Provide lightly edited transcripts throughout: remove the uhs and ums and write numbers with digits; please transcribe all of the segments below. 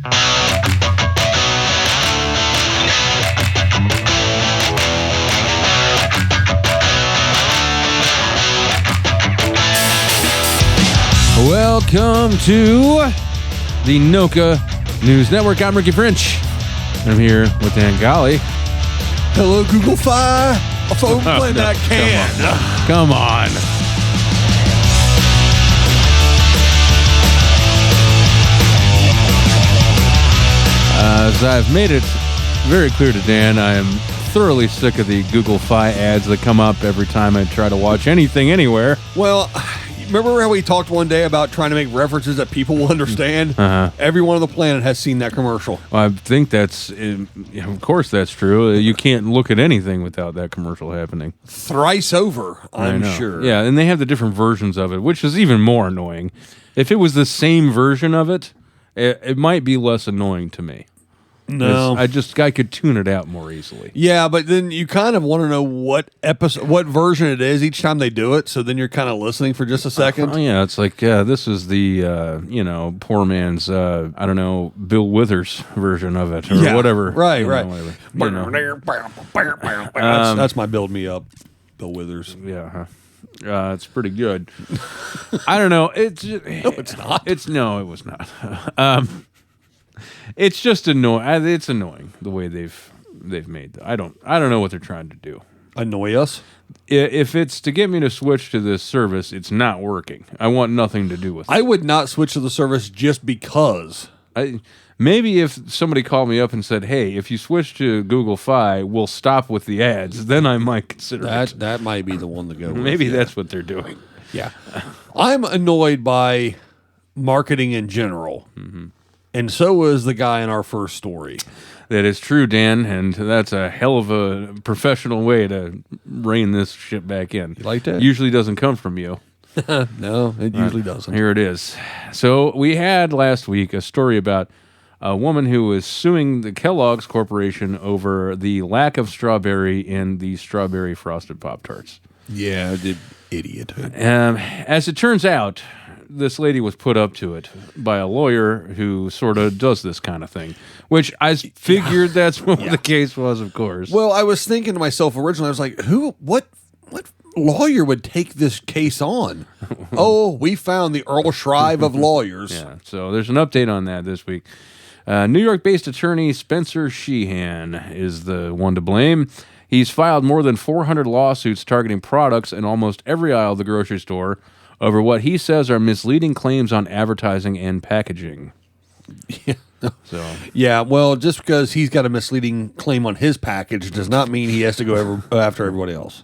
Welcome to the Noka News Network. I'm Ricky French. I'm here with Dan Golly. Hello, Google Fi. I thought we were playing that can. Come on. As I've made it very clear to Dan, I am thoroughly sick of the Google Fi ads that come up every time I try to watch anything anywhere. Well, remember how we talked one day about trying to make references that people will understand? Everyone on the planet has seen that commercial. Well, I think that's, of course that's true. You can't look at anything without that commercial happening. Thrice over, I'm sure. Yeah, and they have the different versions of it, which is even more annoying. If it was the same version of it, it might be less annoying to me. No, I could tune it out more easily. Yeah, but then you kind of want to know what version it is each time they do it. So then you're kind of listening for just a second. Oh yeah, it's like this is the poor man's Bill Withers version of it or whatever. Right. Whatever. That's my build me up, Bill Withers. Yeah. It's pretty good. I don't know. No, it's not. It was not. It's just annoying. It's annoying the way they've made that. I don't know what they're trying to do. Annoy us? If it's to get me to switch to this service, it's not working. I want nothing to do with it. I would not switch to the service just because. Maybe if somebody called me up and said, "Hey, if you switch to Google Fi, we'll stop with the ads," then I might consider it. That might be the one to go with. Maybe that's what they're doing. Yeah. I'm annoyed by marketing in general. Mm-hmm. And so is the guy in our first story. That is true, Dan, and that's a hell of a professional way to rein this shit back in. You like that? Usually doesn't come from you. No, it usually doesn't. Here it is. So we had last week a story about a woman who was suing the Kellogg's Corporation over the lack of strawberry in the strawberry frosted Pop-Tarts. Yeah, the idiot. As it turns out, this lady was put up to it by a lawyer who sort of does this kind of thing, which I figured that's what the case was, of course. Well, I was thinking to myself originally, I was like, what lawyer would take this case on? Oh, we found the Earl Shrive of lawyers. Yeah, so there's an update on that this week. New York-based attorney Spencer Sheehan is the one to blame. He's filed more than 400 lawsuits targeting products in almost every aisle of the grocery store over what he says are misleading claims on advertising and packaging. Yeah, well, just because he's got a misleading claim on his package does not mean he has to go after everybody else.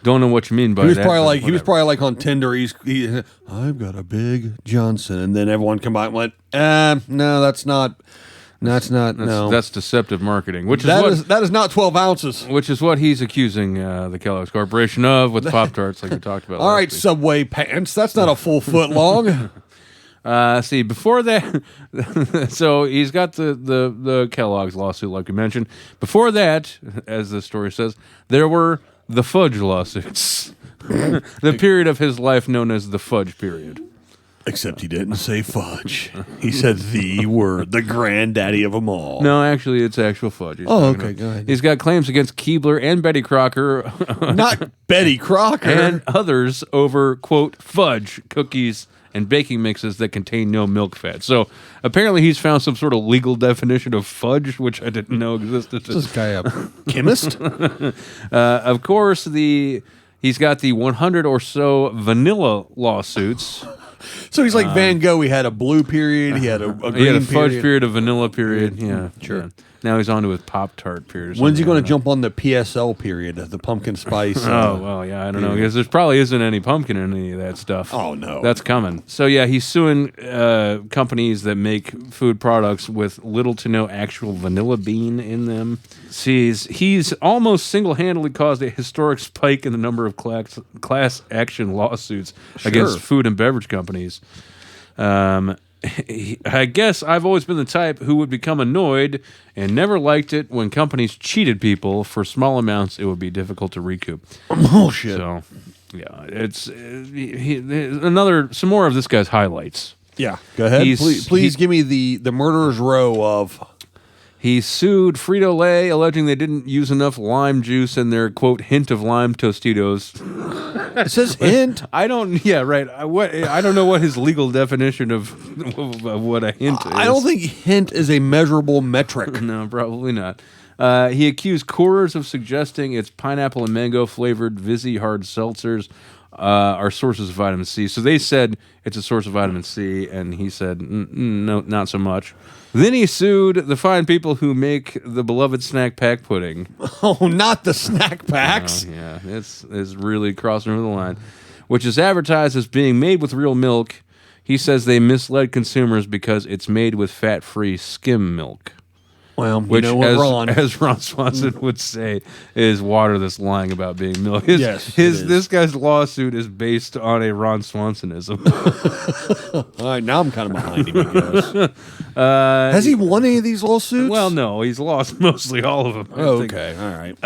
Don't know what you mean by that. He was probably like on Tinder. I've got a big Johnson, and then everyone come by and went, no, that's not. That's deceptive marketing. That is not 12 ounces. Which is what he's accusing the Kellogg's Corporation of with Pop-Tarts, like we talked about. All right, week. Subway pants. That's not a full foot long. See, before that, so he's got the Kellogg's lawsuit, like we mentioned. Before that, as the story says, there were the fudge lawsuits. The period of his life known as the fudge period. Except he didn't say fudge. He said the word, the granddaddy of them all. No, actually, it's actual fudge. Okay, go ahead. He's got claims against Keebler and Betty Crocker. Not Betty Crocker. And others over, quote, fudge, cookies, and baking mixes that contain no milk fat. So apparently he's found some sort of legal definition of fudge, which I didn't know existed. Is this guy a chemist? Of course, he's got the 100 or so vanilla lawsuits. So he's like Van Gogh. He had a blue period. He had a green he had a fudge period, a period. vanilla period. Yeah, sure. Yeah. Now he's on to his Pop-Tart period. When's he going to jump on the PSL period, the pumpkin spice? Oh, well, yeah, I don't know, because there probably isn't any pumpkin in any of that stuff. Oh, no. That's coming. So, yeah, he's suing companies that make food products with little to no actual vanilla bean in them. See, he's almost single-handedly caused a historic spike in the number of class action lawsuits against food and beverage companies. I guess I've always been the type who would become annoyed and never liked it when companies cheated people for small amounts it would be difficult to recoup. Oh, shit. So, yeah, it's some more of this guy's highlights. Yeah, go ahead. Please give me the murderer's row of... He sued Frito-Lay, alleging they didn't use enough lime juice in their, quote, hint of lime Tostitos. It says hint. I don't know what his legal definition of what a hint is. I don't think hint is a measurable metric. No, probably not. He accused Coors of suggesting its pineapple and mango flavored Vizzy hard seltzers are sources of vitamin C. So they said it's a source of vitamin C, and he said, no, not so much. Then he sued the fine people who make the beloved snack pack pudding. Oh, not the snack packs. Oh, yeah, it's really crossing over the line. Which is advertised as being made with real milk. He says they misled consumers because it's made with fat-free skim milk. Well, which, Ron. as Ron Swanson would say, is water that's lying about being milk. This guy's lawsuit is based on a Ron Swansonism. All right, now I'm kind of behind him, I guess. Has he won any of these lawsuits? Well, no, he's lost mostly all of them. Okay, all right.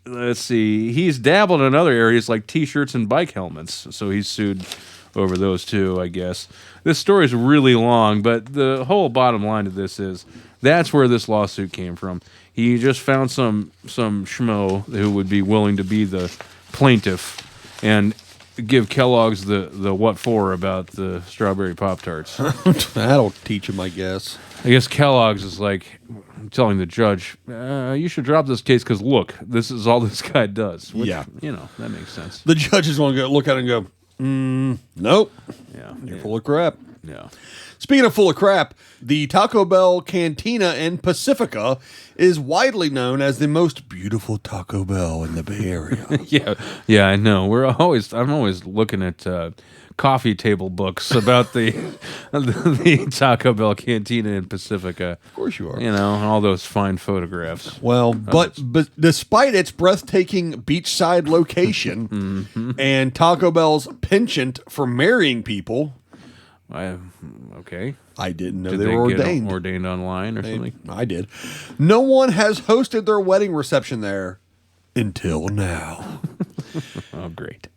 Let's see. He's dabbled in other areas like T-shirts and bike helmets, so he's sued over those too, I guess. This story is really long, but the whole bottom line of this is that's where this lawsuit came from. He just found some schmo who would be willing to be the plaintiff and give Kellogg's the what for about the strawberry Pop-Tarts. That'll teach him, I guess. I guess Kellogg's is like telling the judge, you should drop this case because, look, this is all this guy does. Which, yeah. That makes sense. The judges want to look at it and go, nope. Yeah. You're full of crap. Yeah. Speaking of full of crap, the Taco Bell Cantina in Pacifica is widely known as the most beautiful Taco Bell in the Bay Area. Yeah, I know. I'm always looking at coffee table books about the Taco Bell Cantina in Pacifica. Of course you are. And all those fine photographs. Well, but despite its breathtaking beachside location and Taco Bell's penchant for marrying people. Okay. I didn't know Did they were get ordained. Ordained online or something? I did. No one has hosted their wedding reception there until now. Oh, great.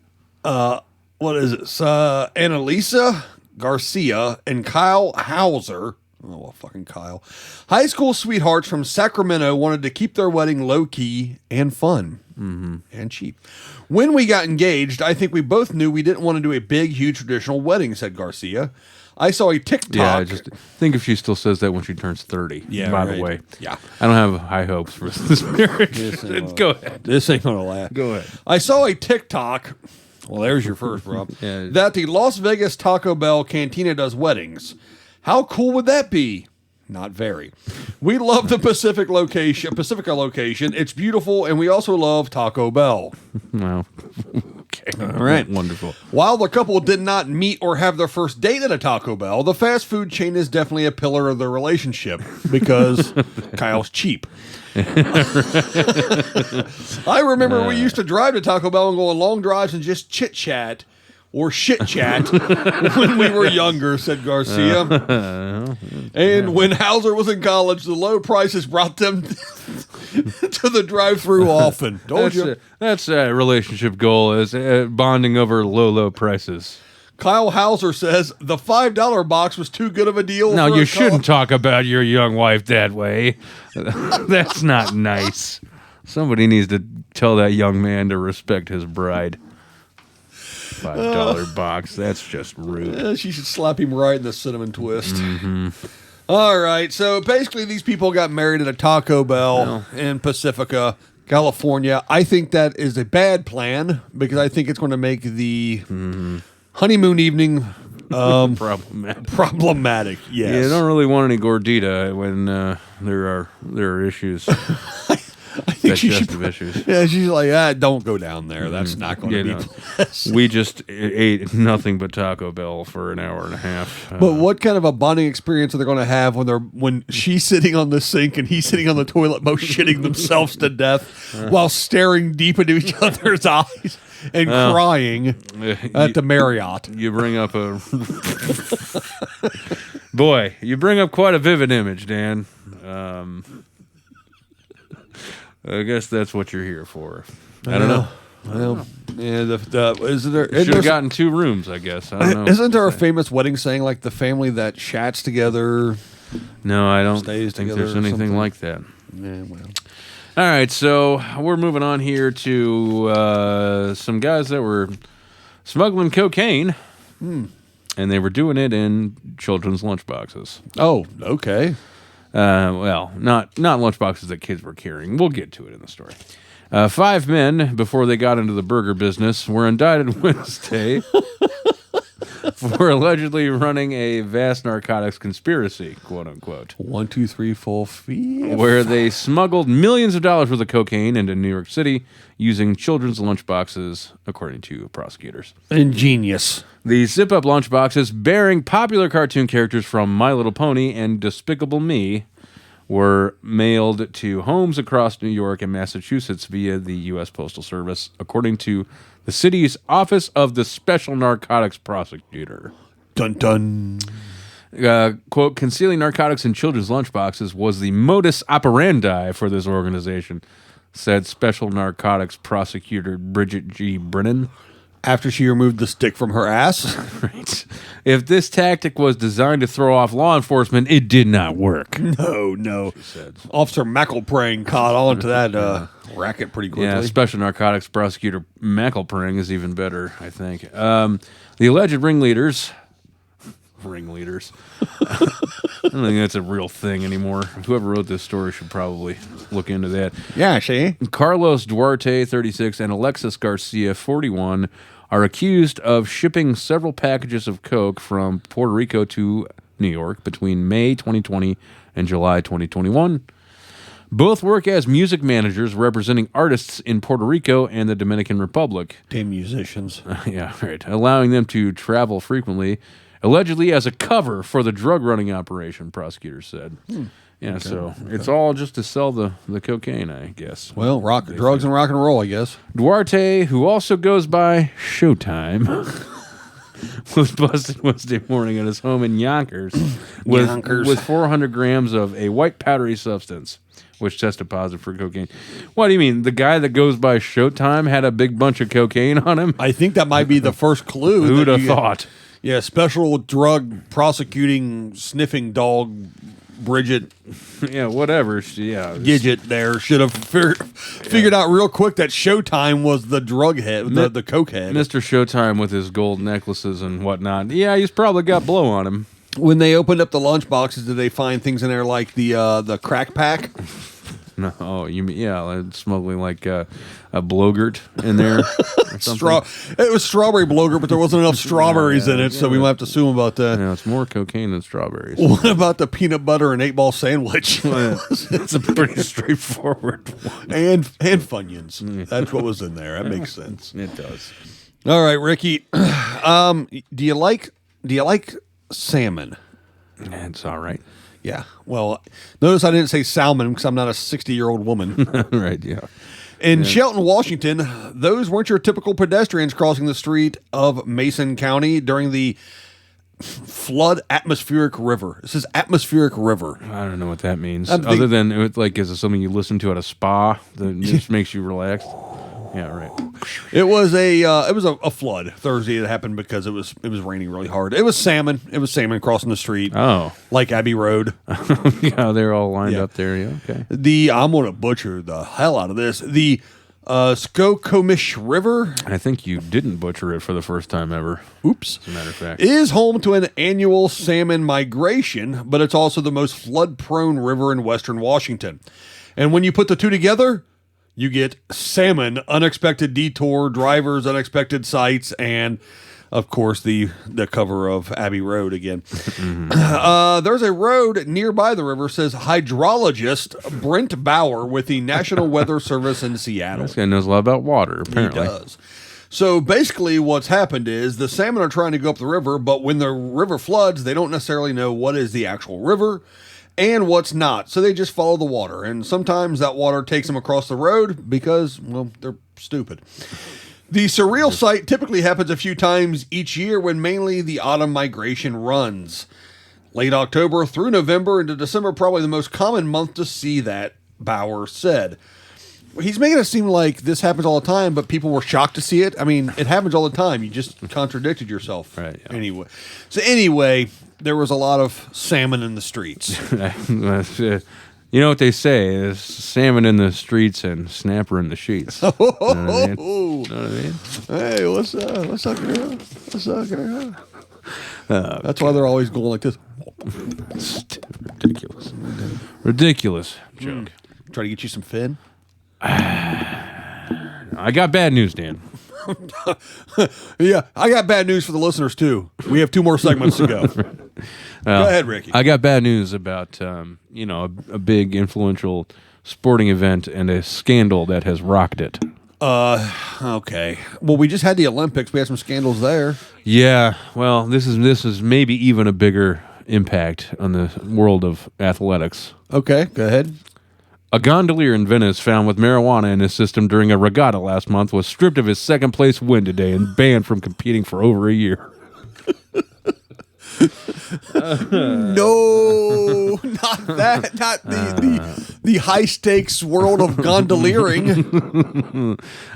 What is it? Annalisa Garcia and Kyle Hauser. Oh, well, fucking Kyle. High school sweethearts from Sacramento wanted to keep their wedding low-key and fun. And cheap. When we got engaged, I think we both knew we didn't want to do a big, huge traditional wedding, said Garcia. I saw a TikTok. Yeah, just think if she still says that when she turns 30. Yeah, by right. the way. Yeah. I don't have high hopes for this marriage. Go ahead. This ain't going to last. Go ahead. I saw a TikTok. Well, there's your first, Rob. Yeah. That the Las Vegas Taco Bell Cantina does weddings. How cool would that be? Not very. We love the Pacifica location. It's beautiful, and we also love Taco Bell. Well, okay. All right. Wonderful. While the couple did not meet or have their first date at a Taco Bell, the fast food chain is definitely a pillar of their relationship because Kyle's cheap. I remember we used to drive to Taco Bell and go on long drives and just chit-chat or shit-chat when we were younger, said Garcia. And when Hauser was in college, the low prices brought them to the drive-thru often. That's a relationship goal, is bonding over low prices. Kyle Hauser says the $5 box was too good of a deal. No, you shouldn't talk about your young wife that way. That's not nice. Somebody needs to tell that young man to respect his bride. $5 box. That's just rude. She should slap him right in the cinnamon twist. All right. So basically, these people got married at a Taco Bell in Pacifica, California. I think that is a bad plan because I think it's going to make the honeymoon evening problematic. Yes. Yeah, I don't really want any gordita when there are issues. I think she should. Issues. Yeah, she's like, don't go down there. That's not going to be pleasant. We just ate nothing but Taco Bell for an hour and a half. But what kind of a bonding experience are they going to have when she's sitting on the sink and he's sitting on the toilet, both shitting themselves to death while staring deep into each other's eyes and crying at the Marriott? You bring up boy, you bring up quite a vivid image, Dan. I guess that's what you're here for. I don't know. Well, yeah. Isn't there? Should have gotten 2 rooms, I guess. I don't know. Isn't there a famous wedding saying like the family that chats together? No, I don't Stays think together there's or anything something? like that. Yeah, well. All right, so we're moving on here to some guys that were smuggling cocaine, and they were doing it in children's lunchboxes. Oh, okay. Well, not lunchboxes that kids were carrying. We'll get to it in the story. 5 men, before they got into the burger business, were indicted Wednesday for allegedly running a vast narcotics conspiracy, quote unquote. 1, 2, 3, 4, 5. Where they smuggled millions of dollars worth of cocaine into New York City using children's lunchboxes, according to prosecutors. Ingenious. The zip-up lunchboxes, bearing popular cartoon characters from My Little Pony and Despicable Me, were mailed to homes across New York and Massachusetts via the U.S. Postal Service, according to the city's Office of the Special Narcotics Prosecutor. Dun dun. Quote, concealing narcotics in children's lunchboxes was the modus operandi for this organization, said Special Narcotics Prosecutor Bridget G. Brennan. After she removed the stick from her ass. Right. If this tactic was designed to throw off law enforcement, it did not work. No. She said. Officer McElprang caught on to that racket pretty quickly. Yeah, Special Narcotics Prosecutor McElprang is even better, I think. The alleged ringleaders. I don't think that's a real thing anymore. Whoever wrote this story should probably look into that. Yeah, see? Carlos Duarte, 36, and Alexis Garcia, 41, are accused of shipping several packages of coke from Puerto Rico to New York between May 2020 and July 2021. Both work as music managers representing artists in Puerto Rico and the Dominican Republic. Damn musicians. Yeah, right. Allowing them to travel frequently, allegedly as a cover for the drug running operation, prosecutors said. Yeah, okay, so it's all just to sell the cocaine, I guess. Well, drugs and rock and roll, I guess. Duarte, who also goes by Showtime, was busted Wednesday morning at his home in Yonkers with 400 grams of a white powdery substance, which tested positive for cocaine. What do you mean? The guy that goes by Showtime had a big bunch of cocaine on him? I think that might be the first clue. Who'd have thought? Yeah, special drug prosecuting sniffing dog Bridget. Yeah, whatever. Gidget there should have figured out real quick that Showtime was the drug head, the coke head. Mr. Showtime with his gold necklaces and whatnot. Yeah, he's probably got blow on him. When they opened up the lunch boxes, did they find things in there like the crack pack? No, you mean smuggling like a blogurt in there? It was strawberry blogurt, but there wasn't enough strawberries in it, so we might have to sue them about that. Yeah, it's more cocaine than strawberries. What about the peanut butter and 8-ball sandwich? It's a pretty straightforward one. And Funyuns. That's what was in there. That makes sense. It does. All right, Ricky. Do you like salmon? It's all right. Yeah. Well, notice I didn't say salmon because I'm not a 60-year-old woman. Right, yeah. In Shelton, Washington, those weren't your typical pedestrians crossing the street of Mason County during the flood atmospheric river. This is atmospheric river. I don't know what that means. Other than, is it something you listen to at a spa that just makes you relax? Yeah, right. It was a flood Thursday. It happened because it was raining really hard. It was salmon. It was salmon crossing the street. Oh, like Abbey Road. Yeah, they're all lined up there. Yeah, okay. I'm gonna butcher the hell out of this. The Skokomish River. I think you didn't butcher it for the first time ever. Oops. As a matter of fact, is home to an annual salmon migration, but it's also the most flood-prone river in western Washington. And when you put the two together, you get salmon, unexpected detour, drivers, unexpected sights, and, of course, the cover of Abbey Road again. There's a road nearby the river, says hydrologist Brent Bauer with the National Weather Service in Seattle. This guy knows a lot about water, apparently. He does. So basically what's happened is the salmon are trying to go up the river, but when the river floods, they don't necessarily know what is the actual river and what's not. So they just follow the water. And sometimes that water takes them across the road because, well, they're stupid. The surreal sight typically happens a few times each year when mainly the autumn migration runs. Late October through November into December, probably the most common month to see that, Bauer said. He's making it seem like this happens all the time, but people were shocked to see it. I mean, it happens all the time. You just contradicted yourself. Right. Yeah. Anyway, there was a lot of salmon in the streets. You know what they say is salmon in the streets and snapper in the sheets. Know what I mean? Hey, what's up, girl? What's up, girl? That's why they're always going like this. Ridiculous joke. Try to get you some fin. I got bad news, Dan. Yeah, I got bad news for the listeners too. We have 2 more segments to go. Go ahead, Ricky. I got bad news about a big influential sporting event and a scandal that has rocked it. Okay. Well, we just had the Olympics. We had some scandals there. Yeah. Well, this is maybe even a bigger impact on the world of athletics. Okay, go ahead. A gondolier in Venice found with marijuana in his system during a regatta last month was stripped of his second-place win today and banned from competing for over a year. No, not that. Not the high stakes world of gondoliering.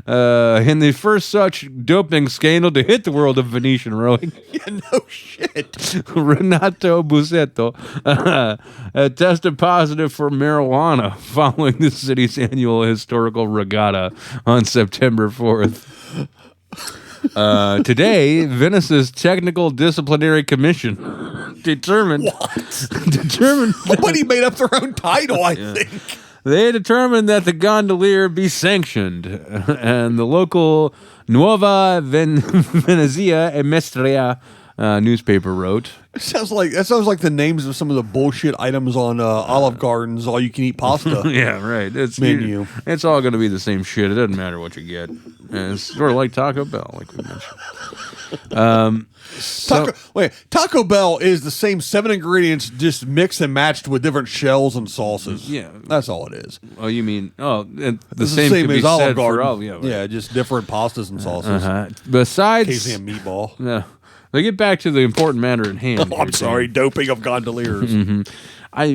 In the first such doping scandal to hit the world of Venetian rowing. Yeah, no shit. Renato Busetto tested positive for marijuana following the city's annual historical regatta on September 4th. Today, Venice's Technical Disciplinary Commission determined. Somebody made up their own title, I think. They determined that the gondolier be sanctioned, and the local Nuova Venezia e Mestria newspaper wrote. That sounds like the names of some of the bullshit items on Olive Garden's all-you-can-eat pasta. Yeah, right. It's menu. It's all going to be the same shit. It doesn't matter what you get. And it's sort of like Taco Bell, like we mentioned. Taco Bell is the same 7 ingredients, just mixed and matched with different shells and sauces. Yeah, that's all it is. Oh, you mean the same could be as Olive said Garden? for all, yeah, right. Yeah, just different pastas and sauces. Besides, occasionally a meatball. No. Let's get back to the important matter at hand. I'm sorry, doping of gondoliers. Mm-hmm.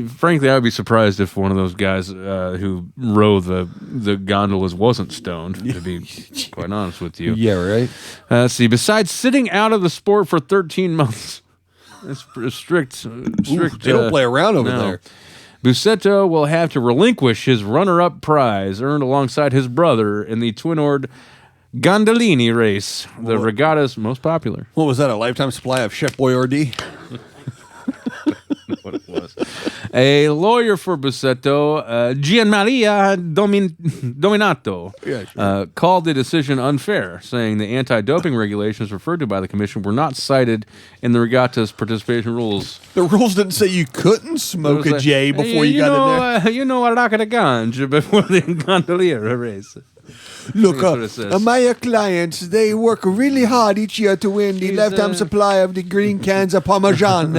Frankly, I would be surprised if one of those guys who row the gondolas wasn't stoned, to be quite honest with you. Yeah, right. Let's see. Besides sitting out of the sport for 13 months, that's strict. They don't play around over there. Busetto will have to relinquish his runner-up prize earned alongside his brother in the twin-oared Gondolini race, the regatta's most popular. What was that, a lifetime supply of Chef Boyardee? What it was. A lawyer for Busetto, Gianmaria Dominato, called the decision unfair, saying the anti-doping regulations referred to by the commission were not cited in the regatta's participation rules. The rules didn't say you couldn't smoke a J before you got in there. You know, a rock of the ganja before the gondolier race. Look, my clients, they work really hard each year to win the lifetime supply of the green cans of Parmesan,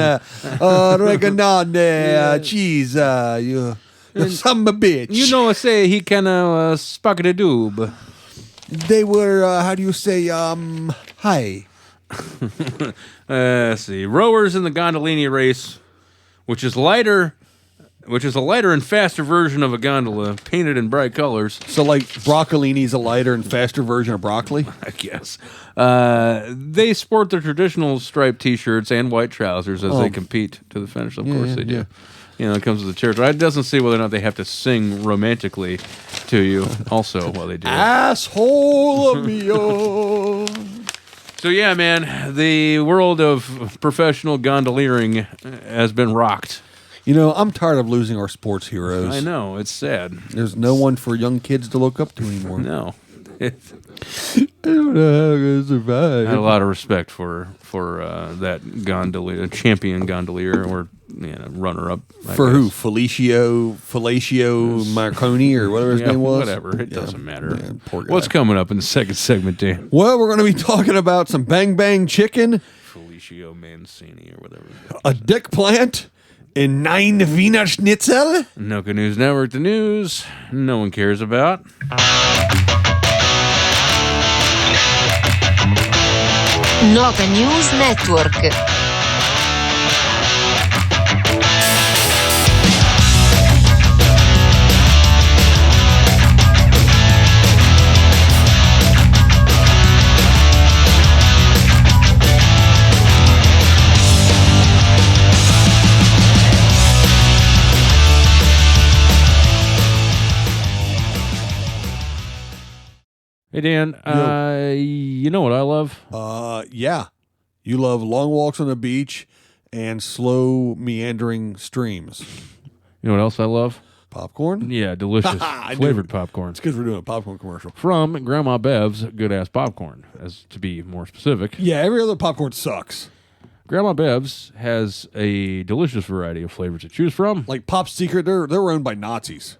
oregano, cheese. You son of a bitch. You know, say he can spark the doob. They were, how do you say, hi. Let's see. Rowers in the Gondolini race, which is a lighter and faster version of a gondola, painted in bright colors. So, like, broccolini's a lighter and faster version of broccoli? I guess. They sport their traditional striped T-shirts and white trousers as they compete to the finish. Of course they do. Yeah. You know, it comes with the territory. It doesn't say whether or not they have to sing romantically to you also while they do it. Asshole of me, oh. So, yeah, man, the world of professional gondoliering has been rocked. You know, I'm tired of losing our sports heroes. I know, it's sad. There's no one for young kids to look up to anymore. No. I don't know how to survive. I had a lot of respect for that gondolier, champion gondolier, or runner-up. For who? Fellatio Marconi, or whatever his name was? Whatever, it doesn't matter. Yeah, poor guy. What's coming up in the second segment, Dan? Well, we're going to be talking about some Bang Bang Chicken. Felicio Mancini, or whatever. A dick plant. In Nein Weinerschnitzel? Noka News Network, the news no one cares about. Noka News Network. Hey, Dan, you know what I love? Yeah. You know what I love? Yeah. You love long walks on the beach and slow meandering streams. You know what else I love? Popcorn? Yeah, delicious flavored popcorn. It's because we're doing a popcorn commercial. From Grandma Bev's good-ass popcorn, as to be more specific. Yeah, every other popcorn sucks. Grandma Bev's has a delicious variety of flavors to choose from. Like Pop Secret, they're owned by Nazis.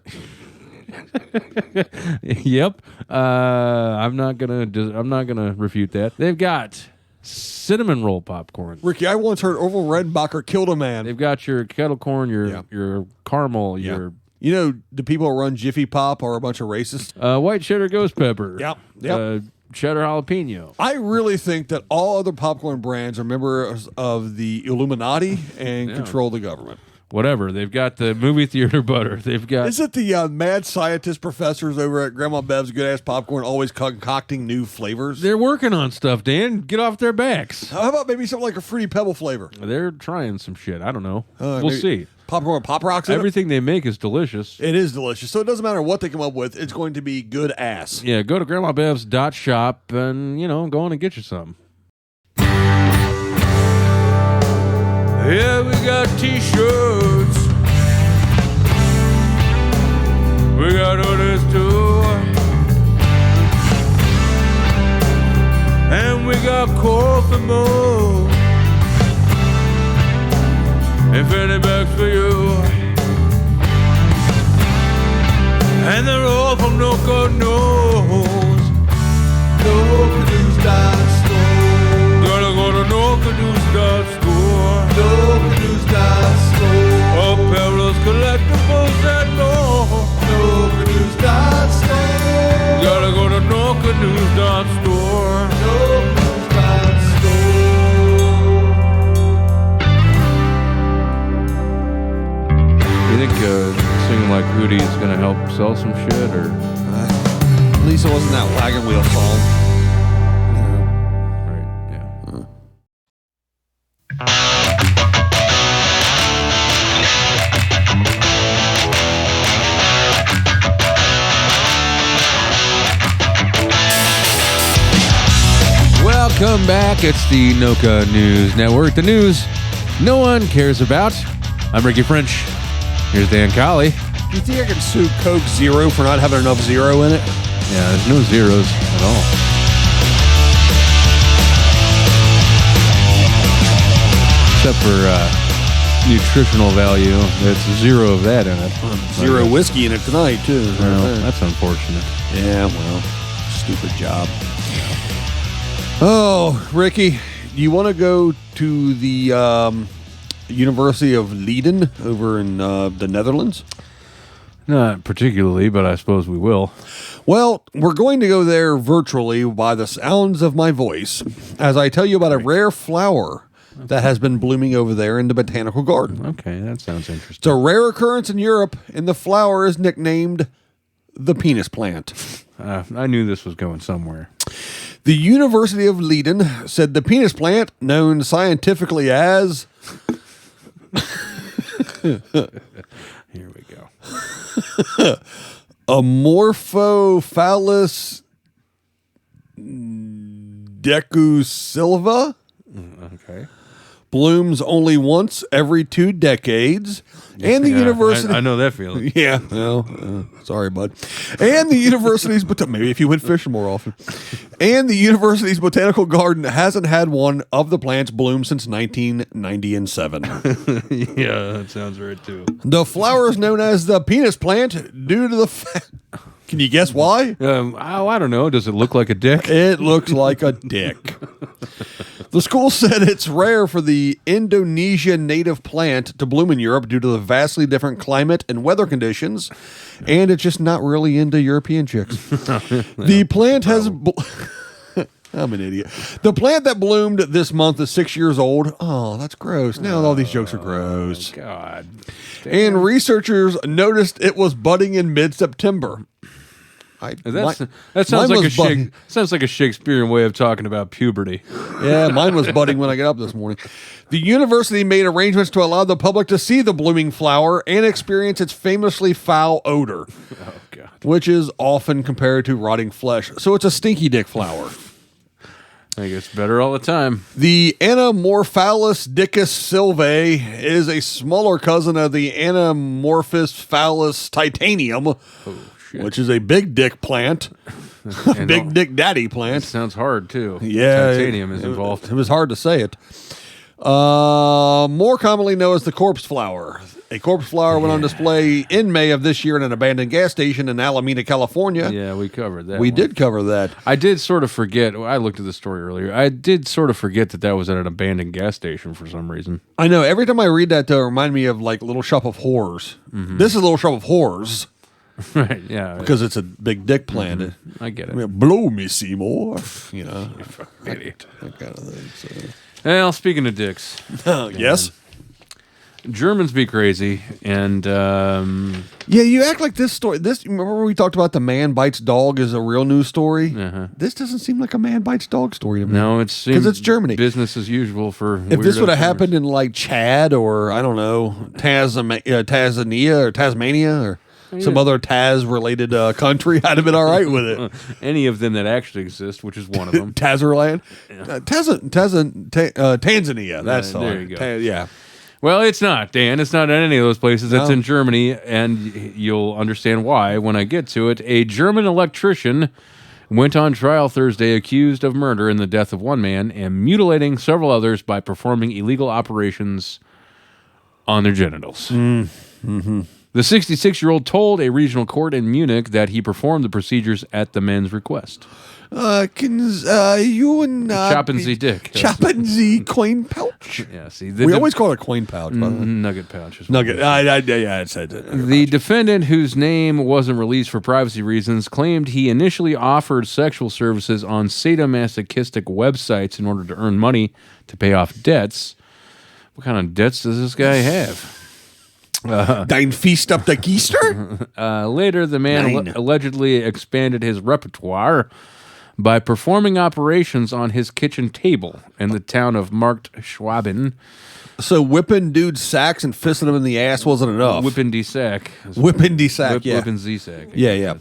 Yep. I'm not gonna refute that. They've got cinnamon roll popcorn. Ricky, I once heard Orville Redenbacher killed a man. They've got your kettle corn, your caramel, your You know, the people who run Jiffy Pop are a bunch of racists. white cheddar ghost pepper. Yep. Cheddar jalapeno. I really think that all other popcorn brands are members of the Illuminati and control the government. Whatever. They've got the movie theater butter. They've got. Is it the mad scientist professors over at Grandma Bev's Good Ass Popcorn always concocting new flavors? They're working on stuff, Dan. Get off their backs. How about maybe something like a Fruity Pebble flavor? They're trying some shit. I don't know. We'll see. Popcorn Pop Rocks in it? Everything they make is delicious. It is delicious. So it doesn't matter what they come up with. It's going to be good ass. Yeah, go to grandmabevs.shop and, go on and get you some. Yeah, we got t-shirts. We got hoodies too. And we got coffee mug. And fanny bags for you. And they're all from No God Knows. NoCadoos.store. Gotta go to NoCadoos.store. NoCadoos.store. Apparel's collectibles and more. NoCadoos.store. Gotta go to NoCadoos.store. NoCadoos.store. You think singing like Hootie is going to help sell some shit, or? At least it wasn't that wagon wheel song. Right, yeah. Welcome back. It's the Noka News Network. The news no one cares about. I'm Ricky French. Here's Dan Colley. Do you think I can sue Coke Zero for not having enough zero in it? Yeah, there's no zeros at all. Except for nutritional value. There's zero of that in it. Zero whiskey in it tonight, too. Well, that's unfortunate. Yeah, well, stupid job. Oh, Ricky, you want to go to the University of Leiden over in the Netherlands? Not particularly, but I suppose we will. Well, we're going to go there virtually by the sounds of my voice as I tell you about a rare flower that has been blooming over there in the botanical garden. Okay, that sounds interesting. It's a rare occurrence in Europe, and the flower is nicknamed the penis plant. I knew this was going somewhere. The University of Leiden said the penis plant, known scientifically as... Here we go. Amorphophallus decusilva. Okay. Blooms only once every 2 decades. And the university... I know that feeling. Yeah. Well, sorry, bud. And the university's... maybe if you went fishing more often. And the university's botanical garden hasn't had one of the plants bloom since 1997. Yeah, that sounds right, too. The flower is known as the penis plant due to the fact... Can you guess why? I don't know. Does it look like a dick? It looks like a dick. The school said it's rare for the Indonesian native plant to bloom in Europe due to the vastly different climate and weather conditions, and it's just not really into European chicks. The plant has... I'm an idiot. The plant that bloomed this month is 6 years old. Oh, that's gross. Now all these jokes are gross. God. And researchers noticed it was budding in mid-September. That sounds like a Shakespearean way of talking about puberty. Yeah, mine was budding when I got up this morning. The university made arrangements to allow the public to see the blooming flower and experience its famously foul odor, which is often compared to rotting flesh. So it's a stinky dick flower. I think it's better all the time. The Anamorphalus dicus sylvae is a smaller cousin of the Anamorphous phallus titanium, which is a big dick plant. Big dick daddy plant. Sounds hard, too. Yeah. Titanium is involved. It was hard to say it. More commonly known as the corpse flower. A corpse flower went on display in May of this year in an abandoned gas station in Alameda, California. Yeah, we covered that. We did cover that. I did sort of forget. I looked at the story earlier. I did sort of forget that was at an abandoned gas station for some reason. I know. Every time I read that, though, it reminds me of like Little Shop of Horrors. Mm-hmm. This is Little Shop of Horrors. Right, yeah. Because it's a big dick plant. Mm-hmm. I get it. I mean, blow me, Seymour. You know. You fucking idiot. That kind of thing. So. Well, speaking of dicks. Yes? Germans be crazy, and yeah, you act like this story. Remember we talked about the man bites dog is a real news story. This doesn't seem like a man bites dog story to me. No, it's because it's Germany. Business as usual for. If this would have happened in like Chad or I don't know Tanzania or Tasmania or some other Taz-related country, I'd have been all right with it. Any of them that actually exist, which is one of them. Tazerland? Yeah. Tanzania. That's all. There you go. Yeah. Well, it's not, Dan. It's not in any of those places. It's in Germany, and you'll understand why when I get to it. A German electrician went on trial Thursday accused of murder in the death of one man and mutilating several others by performing illegal operations on their genitals. Mm-hmm. The 66-year-old told a regional court in Munich that he performed the procedures at the men's request. Can you and chopping the dick? Chopping the coin pouch? Yeah, see, we always call it a coin pouch. Nugget pouch. Nugget. Yeah, it said it. The defendant, whose name wasn't released for privacy reasons, claimed he initially offered sexual services on sadomasochistic websites in order to earn money to pay off debts. What kind of debts does this guy have? Dein Feast up the Geister? Later, the man allegedly expanded his repertoire by performing operations on his kitchen table in the town of Markt Schwaben. So whipping dudes' sacks and fisting them in the ass wasn't enough. Whipping de sack. Whipping de sack, yeah. Whipping z-sack. Yeah.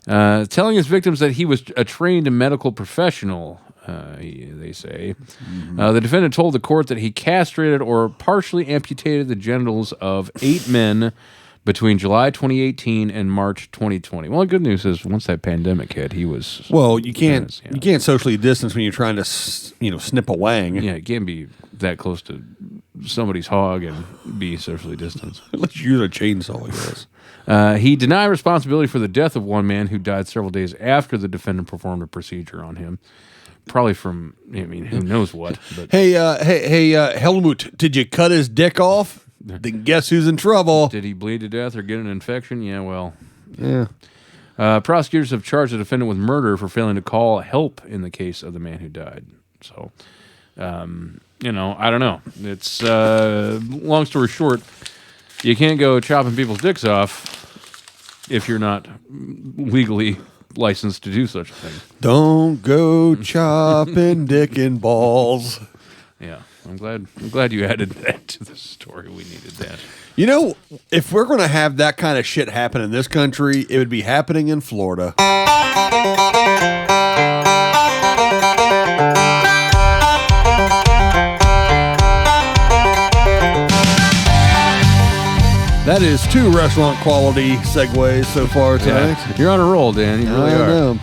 Telling his victims that he was a trained medical professional, they say. Mm-hmm. The defendant told the court that he castrated or partially amputated the genitals of 8 men between July 2018 and March 2020. Well, the good news is once that pandemic hit, he was... Well, you can't socially distance when you're trying to snip a wang. Yeah, it can't be that close to somebody's hog and be socially distanced. Unless you use a chainsaw, I guess. He denied responsibility for the death of one man who died several days after the defendant performed a procedure on him. Probably from, who knows what. But. Hey, Helmut, did you cut his dick off? Then guess who's in trouble? Did he bleed to death or get an infection? Yeah, well. Yeah. Prosecutors have charged the defendant with murder for failing to call help in the case of the man who died. So, I don't know. It's, long story short, you can't go chopping people's dicks off if you're not legally licensed to do such a thing. Don't go chopping dick and balls. Yeah. I'm glad you added that to the story. We needed that. If we're going to have that kind of shit happen in this country, it would be happening in Florida. That is 2 restaurant quality segues so far tonight. Yeah. You're on a roll, Dan. You really are. Know.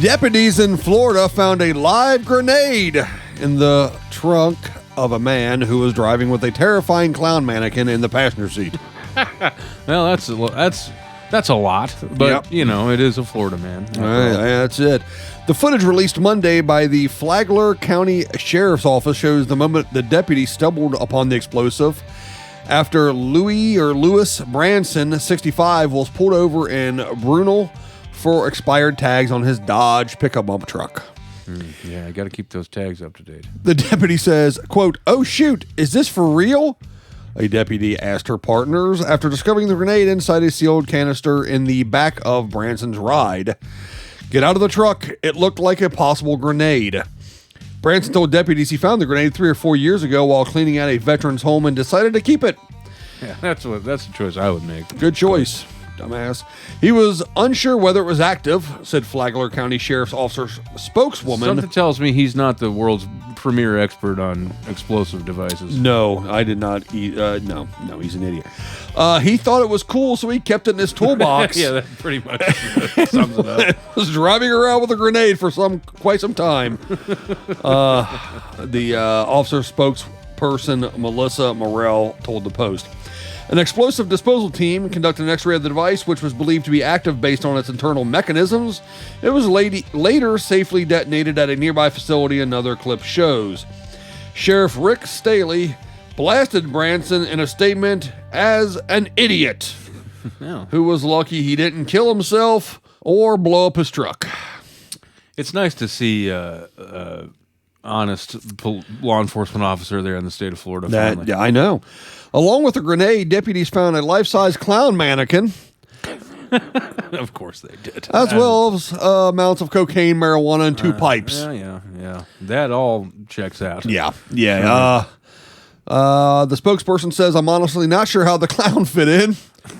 Deputies in Florida found a live grenade in the trunk of a man who was driving with a terrifying clown mannequin in the passenger seat. Well, that's a lot, but it is a Florida man. That's it. The footage released Monday by the Flagler County Sheriff's Office shows the moment the deputy stumbled upon the explosive after Louis Branson, 65, was pulled over in Brunel for expired tags on his Dodge pickup bump truck. Yeah, I got to keep those tags up to date. The deputy says, quote, "Oh, shoot, is this for real?" A deputy asked her partners after discovering the grenade inside a sealed canister in the back of Branson's ride. Get out of the truck. It looked like a possible grenade. Branson told deputies he found the grenade 3 or 4 years ago while cleaning out a veteran's home and decided to keep it. Yeah, that's the choice I would make. Good choice, dumbass. He was unsure whether it was active, said Flagler County Sheriff's Officer spokeswoman. Something tells me he's not the world's premier expert on explosive devices. No, I did not. No, he's an idiot. He thought it was cool, so he kept it in his toolbox. Yeah, that pretty much sums it up. Was driving around with a grenade for quite some time. The officer spokesperson Melissa Morrell told the Post. An explosive disposal team conducted an x-ray of the device, which was believed to be active based on its internal mechanisms. It was later safely detonated at a nearby facility, another clip shows. Sheriff Rick Staley blasted Branson in a statement as an idiot who was lucky he didn't kill himself or blow up his truck. It's nice to see honest law enforcement officer there in the state of Florida. Yeah, I know. Along with the grenade, deputies found a life-size clown mannequin. Of course they did. As well as amounts of cocaine, marijuana, and 2 pipes. Yeah. That all checks out. Yeah. The spokesperson says, I'm honestly not sure how the clown fit in.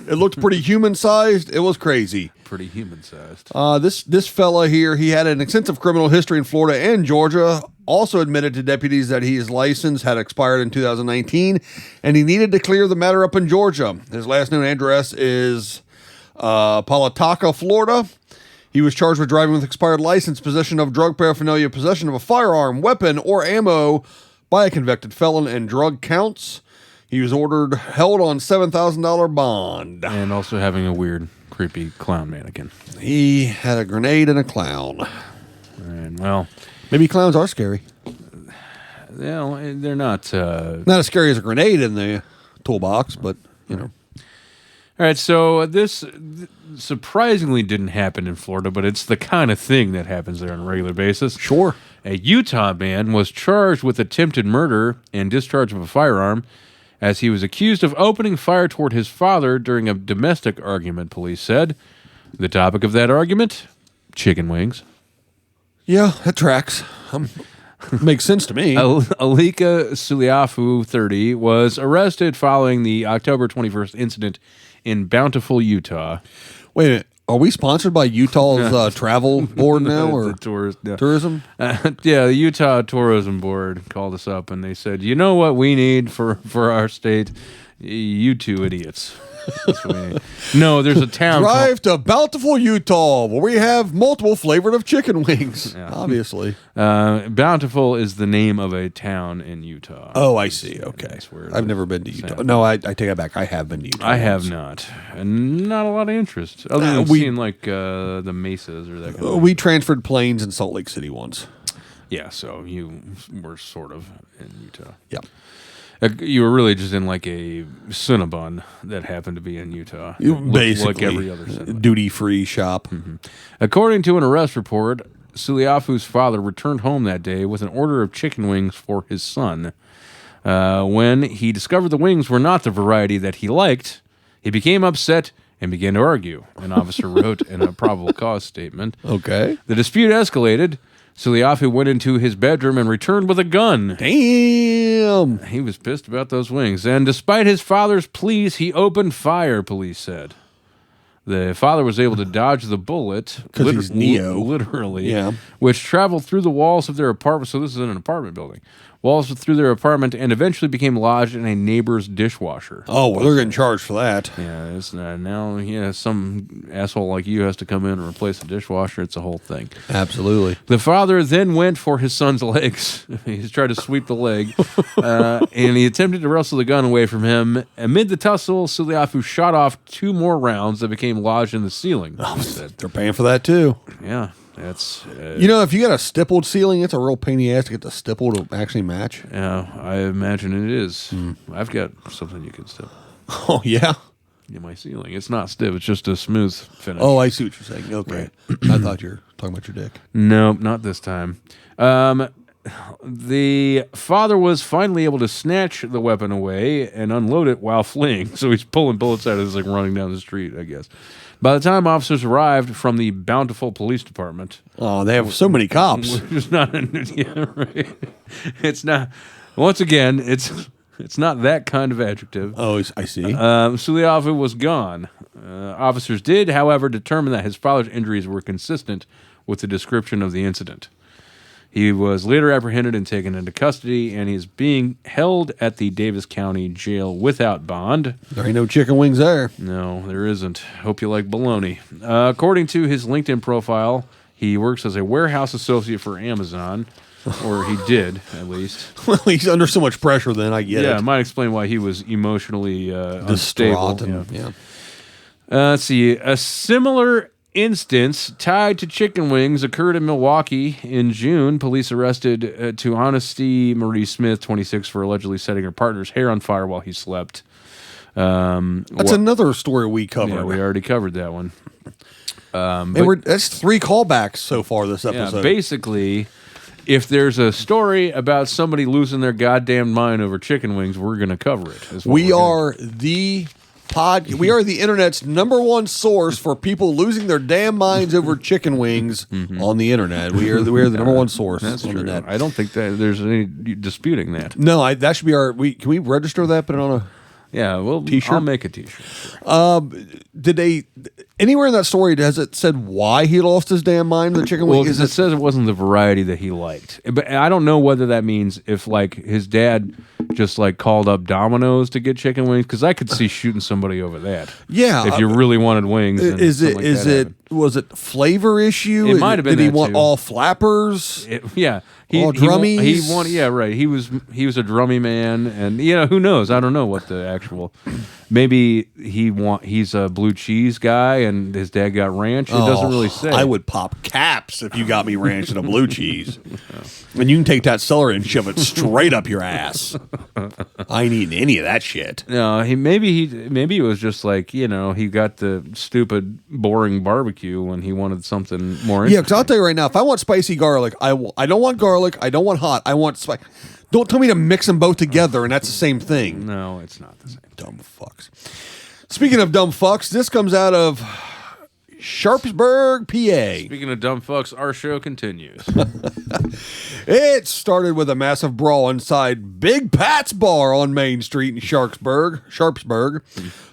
It looked pretty human-sized. It was crazy. Pretty human-sized. This fella here, he had an extensive criminal history in Florida and Georgia. Also admitted to deputies that his license had expired in 2019, and he needed to clear the matter up in Georgia. His last known address is Palataca, Florida. He was charged with driving with expired license, possession of drug paraphernalia, possession of a firearm, weapon, or ammo by a convicted felon, and drug counts. He was held on $7,000 bond. And also having a weird, creepy clown mannequin. He had a grenade and a clown. And, well, maybe clowns are scary. They're not... Not as scary as a grenade in the toolbox, but, you know. All right, so this surprisingly didn't happen in Florida, but it's the kind of thing that happens there on a regular basis. Sure. A Utah man was charged with attempted murder and discharge of a firearm as he was accused of opening fire toward his father during a domestic argument, police said. The topic of that argument? Chicken wings. Yeah, that tracks. Makes sense to me. Alika Suliafu, 30, was arrested following the October 21st incident in Bountiful, Utah. Wait a minute. Are we sponsored by Utah's travel board now, or tourism? Yeah, the Utah Tourism Board called us up and they said, "You know what we need for our state? You two idiots." That's what we need. No, there's a town. Drive to Bountiful, Utah, where we have multiple flavored of chicken wings. Yeah. Obviously, Bountiful is the name of a town in Utah. Oh, I see. Okay, I've never been to Utah. No, I take that back. I have been to Utah. I have not, and not a lot of interest other than seeing like the mesas or that kind of we transferred planes in Salt Lake City once. Yeah, so you were sort of in Utah. Yeah. You were really just in like a Cinnabon that happened to be in Utah. Basically, like every other Cinnabon. Duty-free shop. Mm-hmm. According to an arrest report, Suliafu's father returned home that day with an order of chicken wings for his son. When he discovered the wings were not the variety that he liked, he became upset and began to argue, an officer wrote in a probable cause statement. Okay. The dispute escalated. Suliafu went into his bedroom and returned with a gun. Damn. He was pissed about those wings. And despite his father's pleas, he opened fire, police said. The father was able to dodge the bullet, because he's Neo. Literally, yeah, which traveled through the walls of their apartment. So this is in an apartment building. Walls through their apartment and eventually became lodged in a neighbor's dishwasher. Oh, well, they're getting charged for that. Yeah, it's now some asshole like you has to come in and replace the dishwasher. It's a whole thing. Absolutely. The father then went for his son's legs. He tried to sweep the leg, and he attempted to wrestle the gun away from him. Amid the tussle, Suliafu shot off 2 more rounds that became lodged in the ceiling. Oh, they're paying for that too. Yeah. That's if you got a stippled ceiling, it's a real pain in the ass to get the stipple to actually match. Yeah, I imagine it is. I've got something you can stipple. Oh, yeah? In my ceiling. It's not stiff, it's just a smooth finish. Oh, I see what you're saying. Okay. Right. I thought you were talking about your dick. No, not this time. The father was finally able to snatch the weapon away and unload it while fleeing. So he's pulling bullets out of his, like, running down the street, I guess. By the time officers arrived from the Bountiful Police Department, Oh, they have so many cops. it's not. Yeah, right. It's not. Once again, it's not that kind of adjective. Oh, I see. Suliava was gone. Officers did, however, determine that his father's injuries were consistent with the description of the incident. He was later apprehended and taken into custody, and he's being held at the Davis County Jail without bond. There ain't no chicken wings there. No, there isn't. Hope you like bologna. According to his LinkedIn profile, he works as a warehouse associate for Amazon, or he did, at least. Well, he's under so much pressure then, I get Yeah, it it. might explain why he was emotionally unstable. Distraught and- yeah. Let's see. A similar instance tied to chicken wings occurred in Milwaukee in June. Police arrested to Honesty Marie Smith, 26, for allegedly setting her partner's hair on fire while he slept. That's another story we covered. Yeah, we already covered that one. That's 3 callbacks so far this episode. Yeah, basically, if there's a story about somebody losing their goddamn mind over chicken wings, we're going to cover it. is what We we're gonna are the we are the internet's #1 source for people losing their damn minds over chicken wings on the internet. We are the #1 source That's on true. the net. I don't think that there's any disputing that. No, that should be our. Can we register that? Put it on a. Yeah, well, T-shirt? I'll make a T-shirt. Sure. Did they anywhere in that story? Has it said why he lost his damn mind? The chicken Well, wing. it says it wasn't the variety that he liked, but I don't know whether that means if like his dad just like called up Domino's to get chicken wings, because I could see shooting somebody over that. Yeah, if you really wanted wings. and Is something it? like Is that it? happened. Was it flavor issue? It might have been Did he that, want too. all flappers? Yeah, All He drummies? wanted, yeah, right. He was a drummy man, and who knows? I don't know what the actual. Maybe he's a blue cheese guy, and his dad got ranch. It doesn't really say. I would pop caps if you got me ranch and a blue cheese. And you can take that celery and shove it straight up your ass. I ain't eating any of that shit. No, maybe it was just like he got the stupid boring barbecue when he wanted something more. Yeah, because I'll tell you right now, if I want spicy garlic, I don't want garlic. I don't want hot. I want spice. Don't tell me to mix them both together, and that's the same thing. No, it's not the same. Dumb fucks. Speaking of dumb fucks, this comes out of Sharpsburg, PA. Speaking of dumb fucks, our show continues. It started with a massive brawl inside Big Pat's Bar on Main Street in Sharpsburg.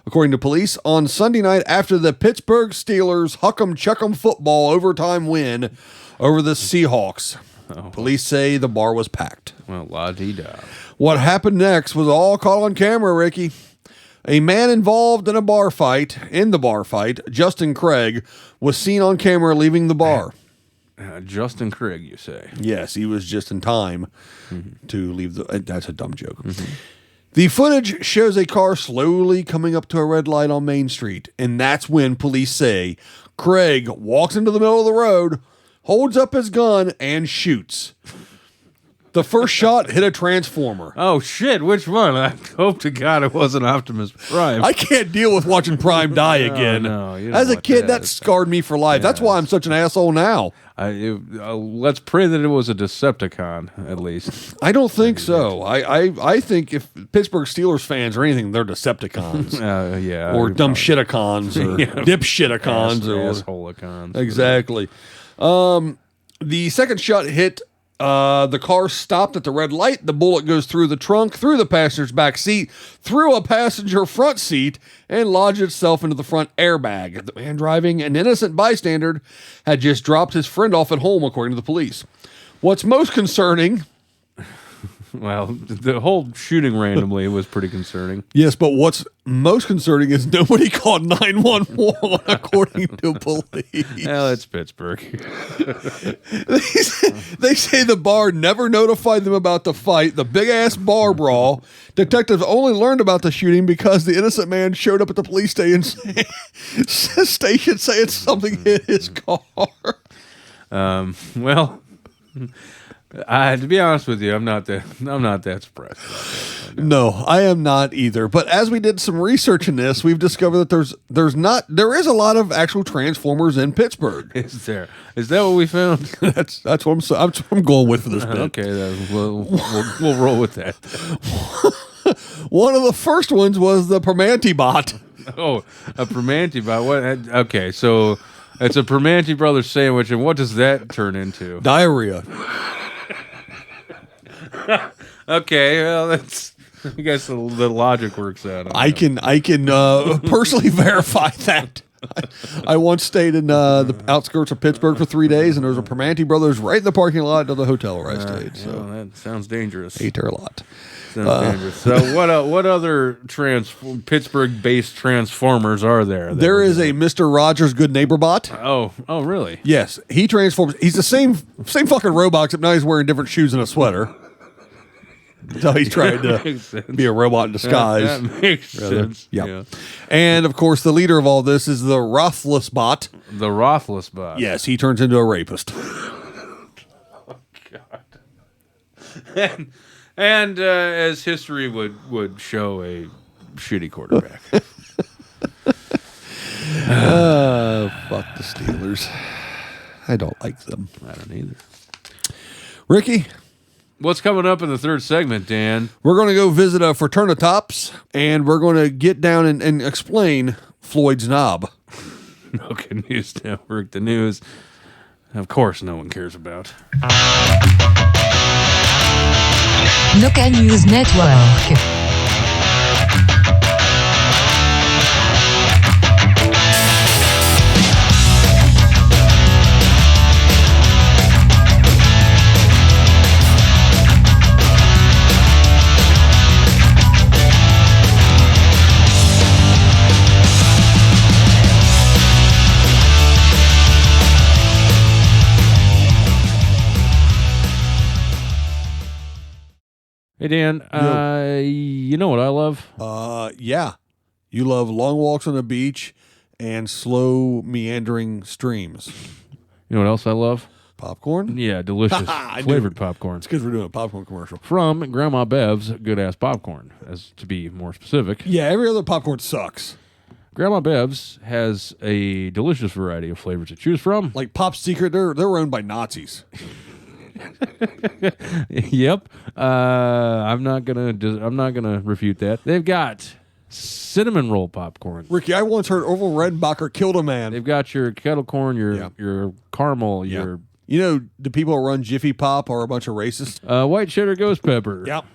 According to police, on Sunday night after the Pittsburgh Steelers Huck'em Chuck'em football overtime win over the Seahawks. Police say the bar was packed. Well, la-dee-da. What happened next was all caught on camera, Ricky. A man involved in the bar fight, Justin Craig, was seen on camera leaving the bar. Justin Craig, you say? Yes, he was just in time to leave the... That's a dumb joke. The footage shows a car slowly coming up to a red light on Main Street, and that's when police say Craig walks into the middle of the road, holds up his gun, and shoots. The first shot hit a transformer. Oh, shit, which one? I hope to God it wasn't Optimus Prime. I can't deal with watching Prime die again. no, you don't As a want kid, that. that scarred me for life. That's why I'm such an asshole now. Let's pray that it was a Decepticon, at least. I don't think so. I think if Pittsburgh Steelers fans or anything, they're Decepticons. Yeah. Or dumb shiticons or dipshiticons or assholecons. exactly. The second shot hit. The car stopped at the red light. The bullet goes through the trunk, through the passenger's back seat, through a passenger front seat, and lodged itself into the front airbag. The man driving, an innocent bystander, had just dropped his friend off at home, according to the police. What's most concerning... Well, the whole shooting randomly was pretty concerning. Yes, but what's most concerning is nobody called 911, according to police. Well, it's Pittsburgh. They say the bar never notified them about the fight, the big-ass bar brawl. Detectives only learned about the shooting because the innocent man showed up at the police station saying something hit his car. Well, To be honest with you, I'm not that surprised. No, I am not either. But as we did some research in this, we've discovered that there is a lot of actual Transformers in Pittsburgh. Is there? Is that what we found? That's what I'm going with for this bit. Okay, then we'll roll with that. One of the first ones was the Permanente bot. Oh, a Permanente bot. What? Okay, so it's a Permanente Brothers sandwich, and what does that turn into? Diarrhea. Okay, well, that's. I guess the logic works out. I can personally verify that. I once stayed in the outskirts of Pittsburgh for 3 days, and there was a Permanente Brothers right in the parking lot of the hotel where I stayed. So that sounds dangerous. ate there a lot. Sounds dangerous. So what other Pittsburgh-based Transformers are there? There is a Mr. Rogers Good Neighbor bot. Oh, really? Yes, he transforms. He's the same fucking robot, except now he's wearing different shoes and a sweater. So he's trying to be a robot in disguise. That makes sense. Yeah. And of course, the leader of all this is the Rothless bot. The Rothless bot. Yes, he turns into a rapist. Oh, God. And as history would show, a shitty quarterback. Fuck the Steelers. I don't like them. I don't either. Ricky, what's coming up in the third segment, Dan? we're going to go visit a Frateratops, and we're going to get down and explain Floyd's knob. Okay, News Network, the news, of course, no one cares about. Noka News Network. Hey, Dan, you know what I love? Yeah. You love long walks on the beach and slow meandering streams. You know what else I love? Popcorn? Yeah, delicious flavored popcorn. It's because we're doing a popcorn commercial. From Grandma Bev's Good Ass Popcorn, as to be more specific. Yeah, every other popcorn sucks. Grandma Bev's has a delicious variety of flavors to choose from. Like Pop Secret, they're owned by Nazis. Yep. I'm not gonna refute that. They've got cinnamon roll popcorn. Ricky, I once heard Orville Redenbacher killed a man. They've got your kettle corn, your caramel, your You know, the people who run Jiffy Pop are a bunch of racists. white cheddar ghost pepper. Yep.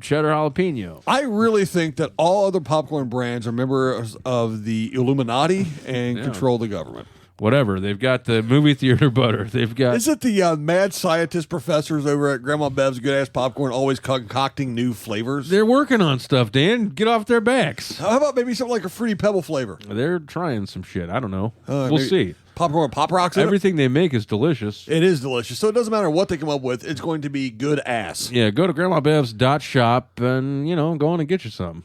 Cheddar jalapeno. I really think that all other popcorn brands are members of the Illuminati and control the government. Whatever. They've got the movie theater butter. They've got. Is it the mad scientist professors over at Grandma Bev's Good Ass Popcorn always concocting new flavors? They're working on stuff, Dan. Get off their backs. How about maybe something like a Fruity Pebble flavor? They're trying some shit. I don't know. We'll see. Popcorn Pop Rocks in it? Everything they make is delicious. It is delicious. So it doesn't matter what they come up with. It's going to be good ass. Yeah, go to grandmabevs.shop and, go on and get you some.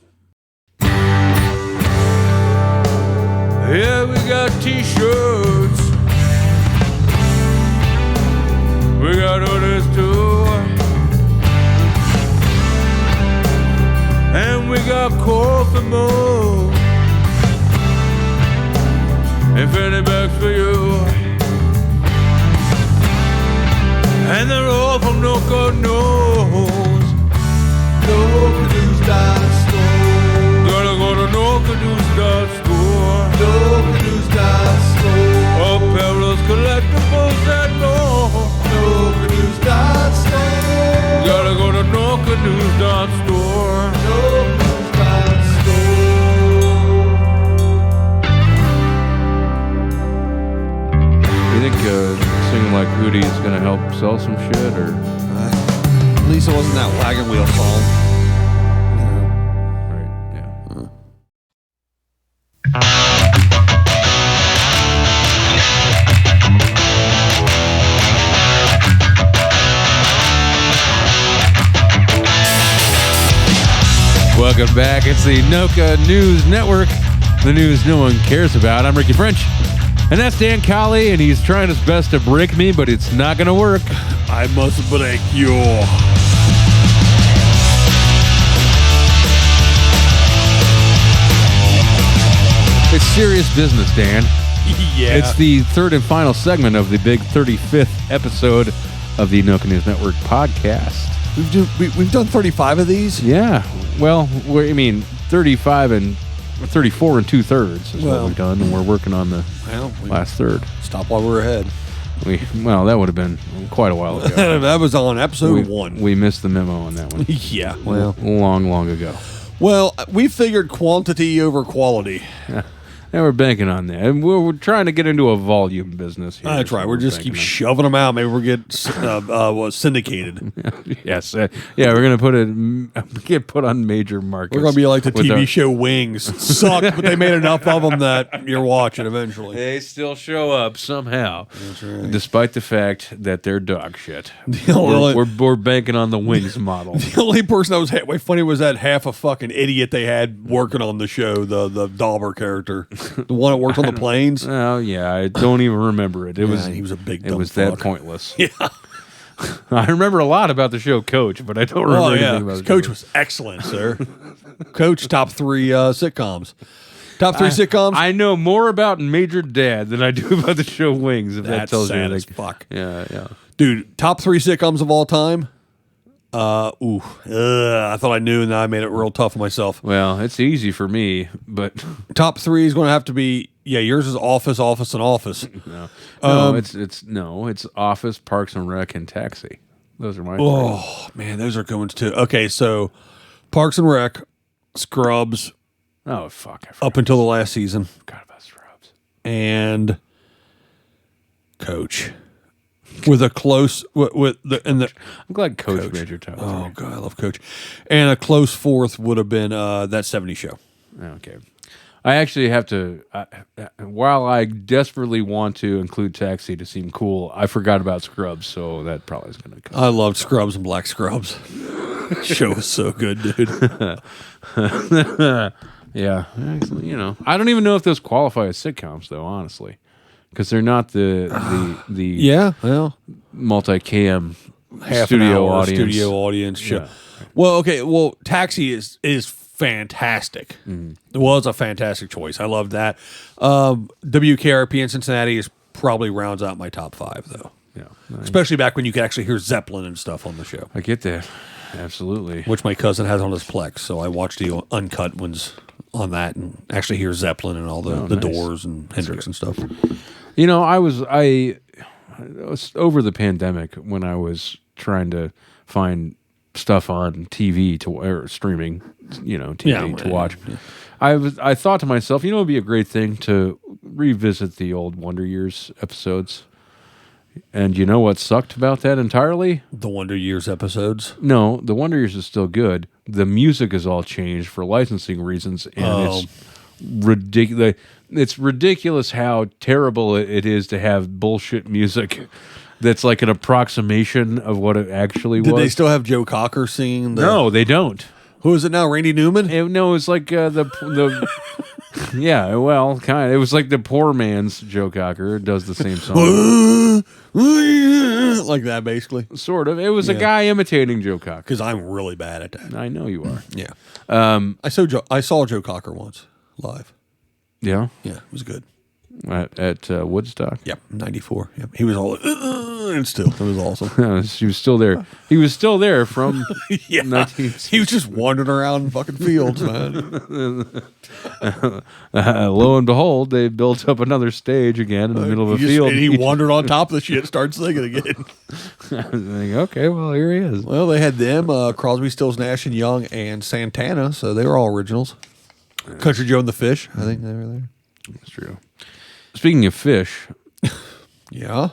Yeah, we got t-shirts. We got hoodies too. And we got coffee mugs. And fanny bags for you. And they're all from No God Knows. NoCadoos.store. Gotta go to NoCadoos.store. NoCadoos.store. Apparel's collectibles and more. NoCadoos.store. Gotta go to NoCadoos.store. NoCadoos.store. You think singing like Hootie is gonna help sell some shit, or? At least it wasn't that wagon wheel song. Right, yeah. Welcome back. It's the Noka News Network, the news no one cares about. I'm Ricky French. And that's Dan Colley, and he's trying his best to break me, but it's not going to work. I must break you. It's serious business, Dan. Yeah. It's the third and final segment of the big 35th episode of the Nook News Network podcast. We've done 35 of these? Yeah. Well, 35 and 34 and 2/3 is what we've done, and we're working on the last third. Stop while we're ahead. That would have been quite a while ago. That was on episode 1. We missed the memo on that one. Yeah. Well, long ago. Well, we figured quantity over quality. And we're banking on that. And we're trying to get into a volume business here. That's right. We're just keep shoving them out. Maybe we'll get syndicated. Yes. We're going to get put on major markets. We're going to be like the TV show Wings. Sucked, but they made enough of them that you're watching eventually. They still show up somehow. That's right. Despite the fact that they're dog shit. We're banking on the Wings model. The only person that was way funny was that half a fucking idiot they had working on the show, the Dauber character. The one that worked on the planes. Oh yeah, I don't even remember it. He was a big. It was fuck. that pointless. Yeah, I remember a lot about the show Coach, but I don't remember anything about the Coach show. was excellent, sir. Coach, top 3 sitcoms. Top 3 sitcoms. I know more about Major Dad than I do about the show Wings. If that tells you sad anything. as fuck. Yeah. Dude, top 3 sitcoms of all time. I thought I knew, and then I made it real tough for myself. Well, it's easy for me, but top 3 is going to have to be yours is Office, and Office. It's Office, Parks and Rec, and Taxi. Those are my. Oh man, those are good ones too. Okay, so Parks and Rec, Scrubs. Oh fuck! Up until the last season. Forgot about Scrubs. And Coach. With a close I'm glad Coach made your top 3. Oh god, I love Coach. And a close fourth would have been that 70s show. Okay. I actually have to while I desperately want to include Taxi to seem cool, I forgot about Scrubs, so that probably is going to come. I loved Scrubs and Black Scrubs. Show was so good, dude. Yeah, actually, I don't even know if those qualify as sitcoms though, honestly. Because they're not the multicam half studio an hour audience show. Yeah. Well, okay. Well, Taxi is fantastic. It was a fantastic choice. I loved that. WKRP in Cincinnati probably rounds out my top 5 though. Yeah, especially back when you could actually hear Zeppelin and stuff on the show. I get that, absolutely. Which my cousin has on his Plex, so I watched the uncut ones on that and actually hear Zeppelin and all the Doors and Hendrix and stuff. I was over the pandemic when I was trying to find stuff on TV or streaming, TV to watch. Yeah. I thought to myself, it'd be a great thing to revisit the old Wonder Years episodes. And you know what sucked about that entirely? The Wonder Years episodes? No, the Wonder Years is still good. The music is all changed for licensing reasons, and it's ridiculous. It's ridiculous how terrible it is to have bullshit music that's like an approximation of what it actually was. Did they still have Joe Cocker singing? No, they don't. Who is it now? Randy Newman? No, it's like the yeah, well, kind of. It was like the poor man's Joe Cocker does the same song. Like that, basically. Sort of. It was a guy imitating Joe Cocker. Because I'm really bad at that. I know you are. Yeah. I saw Joe Cocker once live. Yeah? Yeah, it was good. At Woodstock? Yep, 94. Yep. He was all, and still, it was awesome. He was still there. He was still there from 19... He was just wandering around fucking fields, man. Lo and behold, they built up another stage again in the middle of a field. And he wandered on top of the shit and started singing again. Okay, well, here he is. Well, they had them, Crosby, Stills, Nash and Young, and Santana, so they were all originals. Country Joe and the Fish, I think they were there. That's true. Speaking of fish, yeah,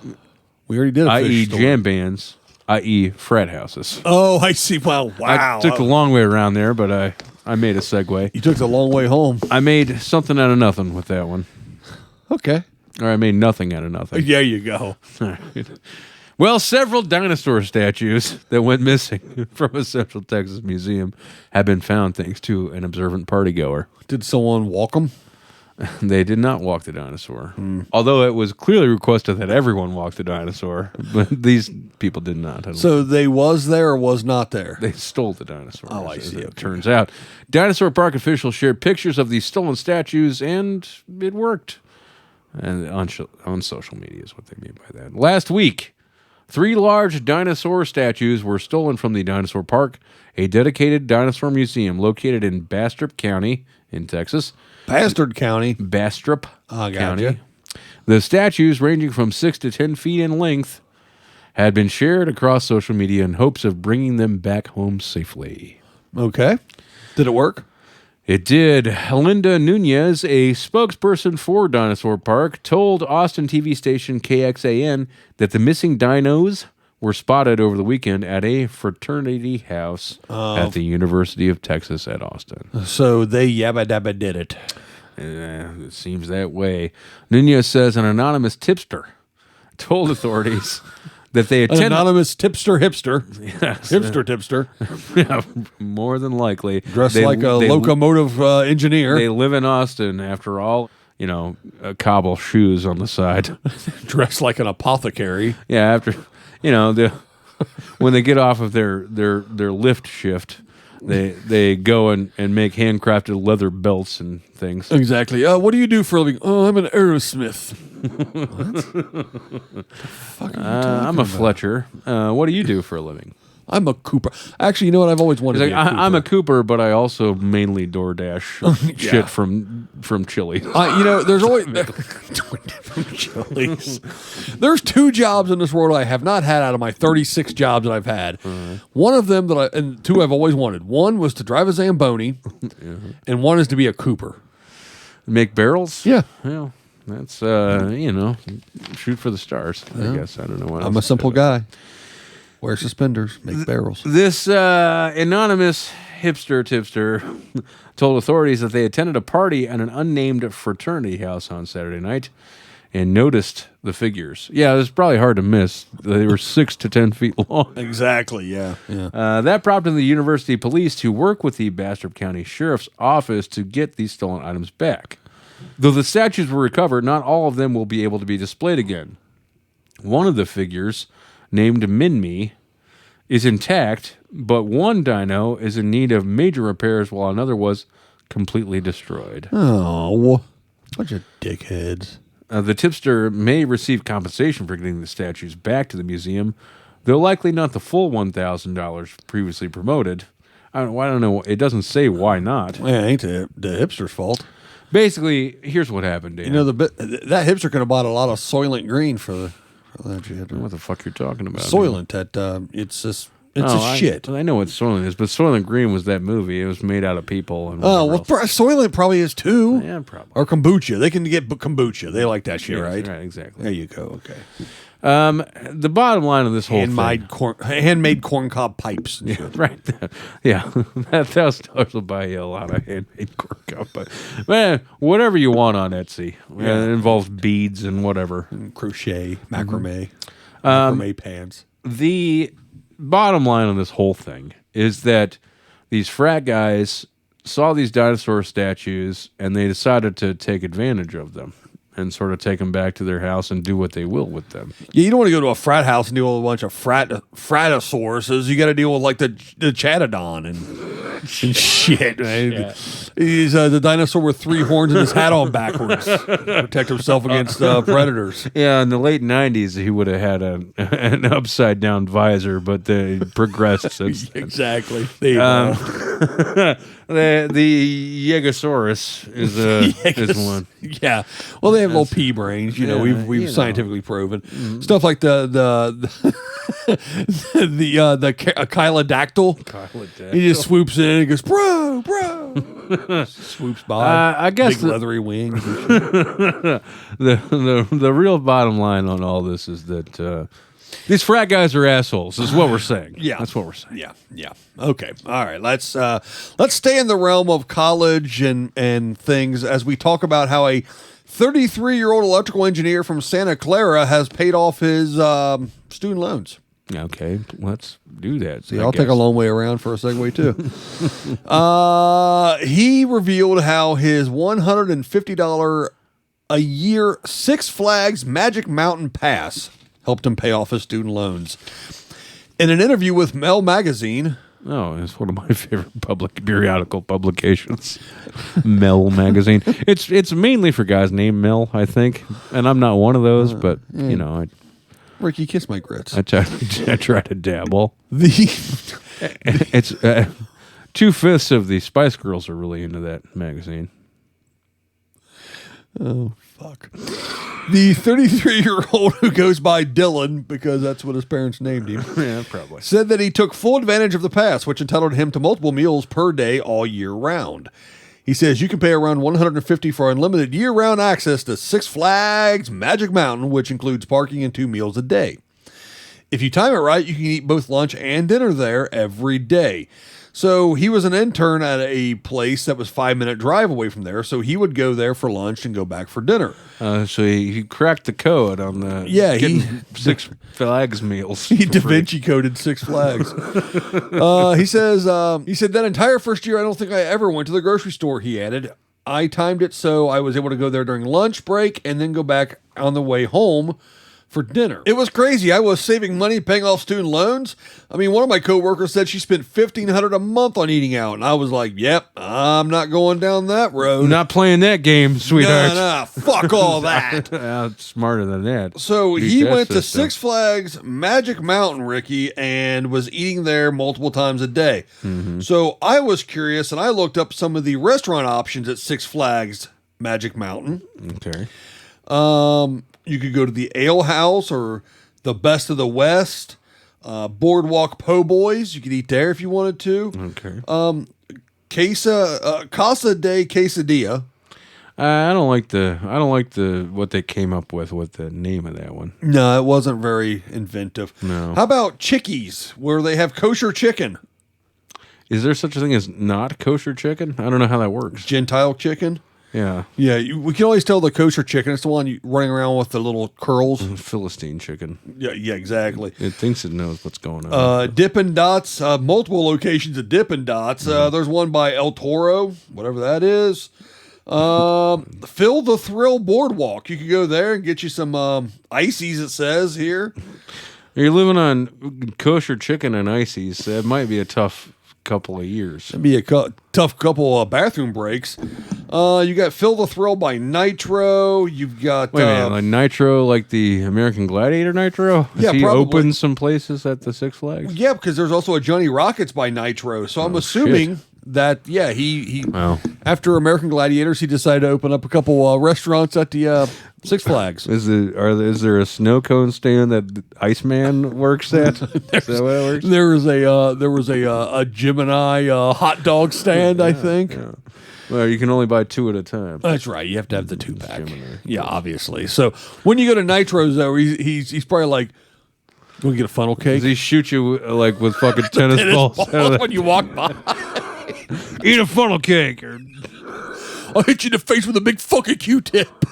we already did a i.e. fish jam bands, i.e. frat houses. Oh, I see. Wow. I took the long way around there, but I made a segue. You took the long way home. I made something out of nothing with that one. Okay. Or I made nothing out of nothing. There you go. All right. Well, several dinosaur statues that went missing from a Central Texas museum have been found thanks to an observant partygoer. Did someone walk them? They did not walk the dinosaur. Although it was clearly requested that everyone walk the dinosaur, but these people did not. I don't So they was there or was not there? They stole the dinosaur. Oh, I as see. It Okay. turns out. Dinosaur Park officials shared pictures of these stolen statues, and it worked. And on social media is what they mean by that. Last week, 3 large dinosaur statues were stolen from the Dinosaur Park, a dedicated dinosaur museum located in Bastrop County in Texas. Bastard County. Bastrop I gotcha. County. The statues, ranging from 6 to 10 feet in length, had been shared across social media in hopes of bringing them back home safely. Okay. Did it work? It did. Linda Nunez, a spokesperson for Dinosaur Park, told Austin TV station KXAN that the missing dinos were spotted over the weekend at a fraternity house at the University of Texas at Austin. So they yabba dabba did it. It seems that way. Nunez says an anonymous tipster told authorities that they An attended... anonymous tipster hipster. Yes. Hipster tipster. Yeah, more than likely. Dressed like a locomotive engineer. They live in Austin, after all. You know, cobble shoes on the side. Dressed like an apothecary. Yeah, after, you know, when they get off of their lift shift, they go and make handcrafted leather belts and things. Exactly. What do you do for a living? Oh, I'm an aerosmith. I'm a Fletcher. What do you do for a living? I'm a Cooper. Actually, you know what? I've always wanted to He's be like, a Cooper. I'm a Cooper, but I also mainly DoorDash shit from Chile. You know, there's always Chili's. There's 2 jobs in this world I have not had out of my 36 jobs that I've had. One of them and 2 I've always wanted. One was to drive a Zamboni, and one is to be a Cooper. Make barrels? Yeah. Well, that's, you know, shoot for the stars, I guess. I don't know what I'm a else to simple do. guy. Wear suspenders, make barrels. This anonymous hipster tipster told authorities that they attended a party at an unnamed fraternity house on Saturday night and noticed the figures. Yeah, it was probably hard to miss. They were 6 to 10 feet long. Exactly, yeah. That prompted the university police to work with the Bastrop County Sheriff's Office to get these stolen items back. Though the statues were recovered, not all of them will be able to be displayed again. One of the figures, named Minmi, is intact, but one dino is in need of major repairs while another was completely destroyed. Oh, bunch of dickheads. The tipster may receive compensation for getting the statues back to the museum, though likely not the full $1,000 previously promoted. I don't know. It doesn't say why not. Yeah, ain't the hipster's fault. Basically, here's what happened, Dan. You know, that hipster could have bought a lot of Soylent Green for that shit. What the fuck you're talking about? Soylent, it's just shit. I know what Soylent is, but Soylent Green was that movie. It was made out of people. And Oh, whatever well, else. Soylent probably is too. Yeah, probably. Or kombucha. They can get kombucha. They like that shit, Yes, right? Right, exactly. There you go. Okay. The bottom line of this whole Handmade corncob pipes. And shit. right? Yeah, that $1,000 will buy you a lot of handmade cork cup. But man, whatever you want on Etsy, Yeah. it involves beads and whatever. Crochet, macrame, Mm-hmm. macrame pants. The bottom line on this whole thing is that these frat guys saw these dinosaur statues and they decided to take advantage of them and sort of take them back to their house and do what they will with them. Yeah, you don't want to go to a frat house and deal with a bunch of fratasauruses. You got to deal with like the Chattodon and shit. Man. He's the dinosaur with 3 horns and his hat on backwards to protect himself against predators. Yeah, in the late 90s, he would have had an upside down visor, but they progressed since then. Exactly. There you go. The Yegosaurus is one. Yeah. Well, they have little pea brains. You know, Yeah, we've you know. scientifically proven stuff like the chylodactyl. He just swoops in and goes, bro. Swoops by. I guess big leathery wings. the real bottom line on all this is that these frat guys are assholes. Is what we're saying. Yeah, that's what we're saying. Yeah. Okay. All right. Let's stay in the realm of college and things as we talk about how a 33-year-old electrical engineer from Santa Clara has paid off his student loans. Okay, let's do that. See, I'll take a long way around for a segue, too. He revealed how his $150 a year Six Flags Magic Mountain Pass helped him pay off his student loans. In an interview with Mel Magazine... Oh, it's one of my favorite periodical publications. Mel Magazine. It's mainly for guys named Mel, I think, and I'm not one of those, but you know, Ricky, kiss my grits. I try to dabble. The It's 2/5 of the Spice Girls are really into that magazine. Oh, fuck. The 33-year-old who goes by Dylan, because that's what his parents named him, Yeah, probably. said that he took full advantage of the pass, which entitled him to multiple meals per day all year round. He says you can pay around $150 for unlimited year-round access to Six Flags Magic Mountain, which includes parking and 2 meals a day. If you time it right, you can eat both lunch and dinner there every day. So he was an intern at a place that was 5-minute drive away from there. So he would go there for lunch and go back for dinner. So he cracked the code on the getting Six Flags meals. He Da Vinci coded Six Flags. He said that entire first year, I don't think I ever went to the grocery store. He added, I timed it so I was able to go there during lunch break and then go back on the way home for dinner. It was crazy. I was saving money, paying off student loans. I mean, one of my coworkers said she spent $1,500 a month on eating out, and I was like, "Yep, I'm not going down that road. Not playing that game, sweetheart." Nah, fuck all that. Smarter than that. So Beat he that went to system. Six Flags Magic Mountain, Ricky, and was eating there multiple times a day. Mm-hmm. So I was curious, and I looked up some of the restaurant options at Six Flags Magic Mountain. Okay. You could go to the Ale House or the Best of the West, Boardwalk Po' Boys. You could eat there if you wanted to. Okay. Casa de Quesadilla. I don't like the what they came up with the name of that one. No, it wasn't very inventive. No. How about Chickies, where they have kosher chicken? Is there such a thing as not kosher chicken? I don't know how that works. Gentile chicken? Yeah. Yeah, we can always tell the kosher chicken. It's the one running around with the little curls. Philistine chicken. Yeah, exactly. It thinks it knows what's going on. Dippin Dots, multiple locations of Dippin Dots. There's one by El Toro, whatever that is. Phil the Thrill Boardwalk. You could go there and get you some ices, it says here. You're living on kosher chicken and ices. That might be a tough couple of years. That'd be a tough couple of bathroom breaks. You got Phil the Thrill by Nitro. You've got... Wait a minute, like Nitro, like the American Gladiator Nitro? Yeah, he probably. opened some places at the Six Flags? Yeah, because there's also a Johnny Rockets by Nitro. So I'm assuming that, yeah, he after American Gladiators, he decided to open up a couple restaurants at the Six Flags. Is there a snow cone stand that Iceman works at? Is that what it works? There was a Gemini hot dog stand, I think. Yeah. Well, you can only buy 2 at a time. That's right. You have to have the 2-pack. Gemini. Yeah, obviously. So when you go to Nitro's, though, he's probably like, "Go get a funnel cake." Does he shoot you like with fucking tennis balls? when you walk by. Eat a funnel cake, or I'll hit you in the face with a big fucking Q-tip.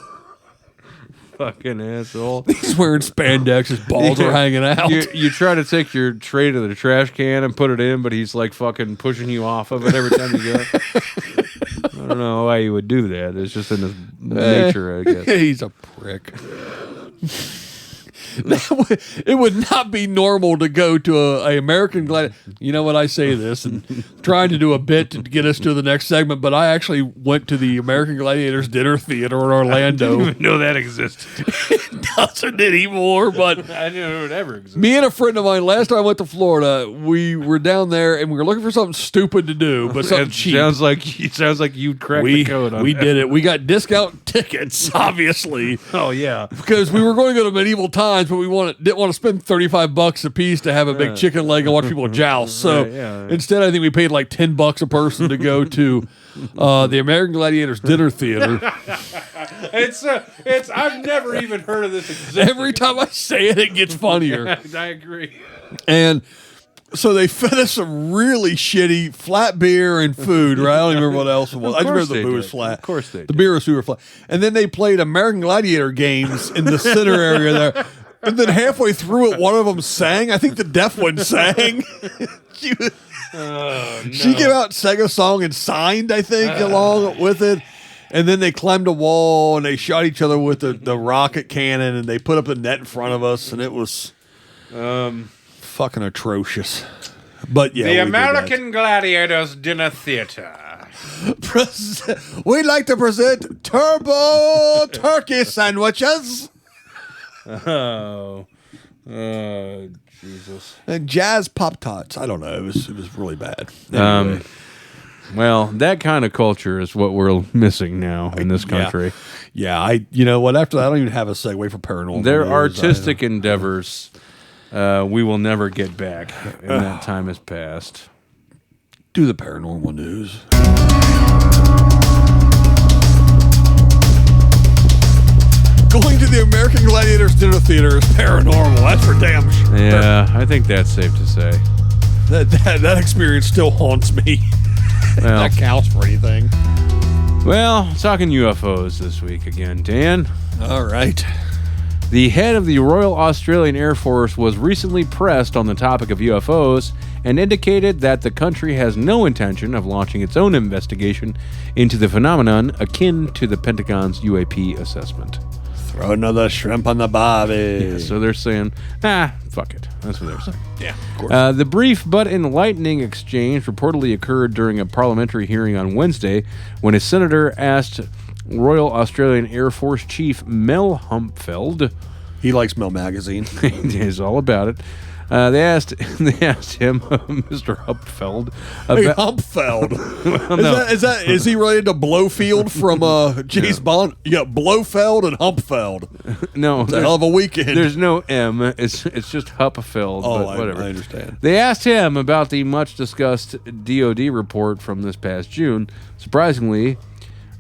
fucking asshole. He's wearing spandex. His balls are hanging out. You try to take your tray to the trash can and put it in, but he's like fucking pushing you off of it every time you go. I don't know why you would do that. It's just in his nature, I guess. He's a prick. It would not be normal to go to a American Gladiator. You know what, I say this and trying to do a bit to get us to the next segment, but I actually went to the American Gladiators Dinner Theater in Orlando. I didn't even know that existed. It doesn't anymore, but I didn't know it ever existed. me and a friend of mine, last time I went to Florida, we were down there and we were looking for something stupid to do, but something cheap. Sounds like you'd crack the code on we that. did it. We got discount tickets, obviously. Oh, yeah. Because we were going to go to medieval times, but we didn't want to spend $35 a piece to have a big chicken leg and watch people joust. So instead, I think we paid like $10 a person to go to the American Gladiators Dinner Theater. It's I've never even heard of this existing. Every time I say it, it gets funnier. I agree. And so they fed us some really shitty flat beer and food, right? I don't even remember what else it was. I just remember the booze was flat. Of course they The did. beer was super flat. And then they played American Gladiator games in the center area there. And then halfway through it, one of them sang. I think the deaf one sang. she came out, sang a song, and signed, I think, along with it. And then they climbed a wall, and they shot each other with the rocket cannon, and they put up a net in front of us, and it was fucking atrocious. But yeah, the American Gladiators Dinner Theater. We'd like to present turbo turkey sandwiches. Oh, Jesus. And jazz Pop-Tarts. I don't know. It was really bad. Anyway. Well, that kind of culture is what we're missing now in this country. Yeah, you know what? After that, I don't even have a segue for paranormal. Their artistic endeavors, we will never get back, and that time has passed. Do the paranormal news. Going to the American Gladiators Dinner Theater is paranormal. That's for damn sure. Yeah, I think that's safe to say. That experience still haunts me. Well, That counts for anything. well, talking UFOs this week again, Dan. All right. The head of the Royal Australian Air Force was recently pressed on the topic of UFOs and indicated that the country has no intention of launching its own investigation into the phenomenon akin to the Pentagon's UAP assessment. Throw another shrimp on the barbie. Yeah, so they're saying, fuck it. That's what they're saying. Yeah, of course. The brief but enlightening exchange reportedly occurred during a parliamentary hearing on Wednesday when a senator asked Royal Australian Air Force Chief Mel Humpfeld. He likes Mel Magazine. He's all about it. They asked him, Mr. Humpfeld, Hey, about, Humpfeld. Is he related to Blowfield from James Bond? You got Blowfeld and Humpfeld. no, It's a hell of a weekend. there's no M. It's just Humpfeld. Oh, but whatever. I understand. They asked him about the much discussed DoD report from this past June. Surprisingly,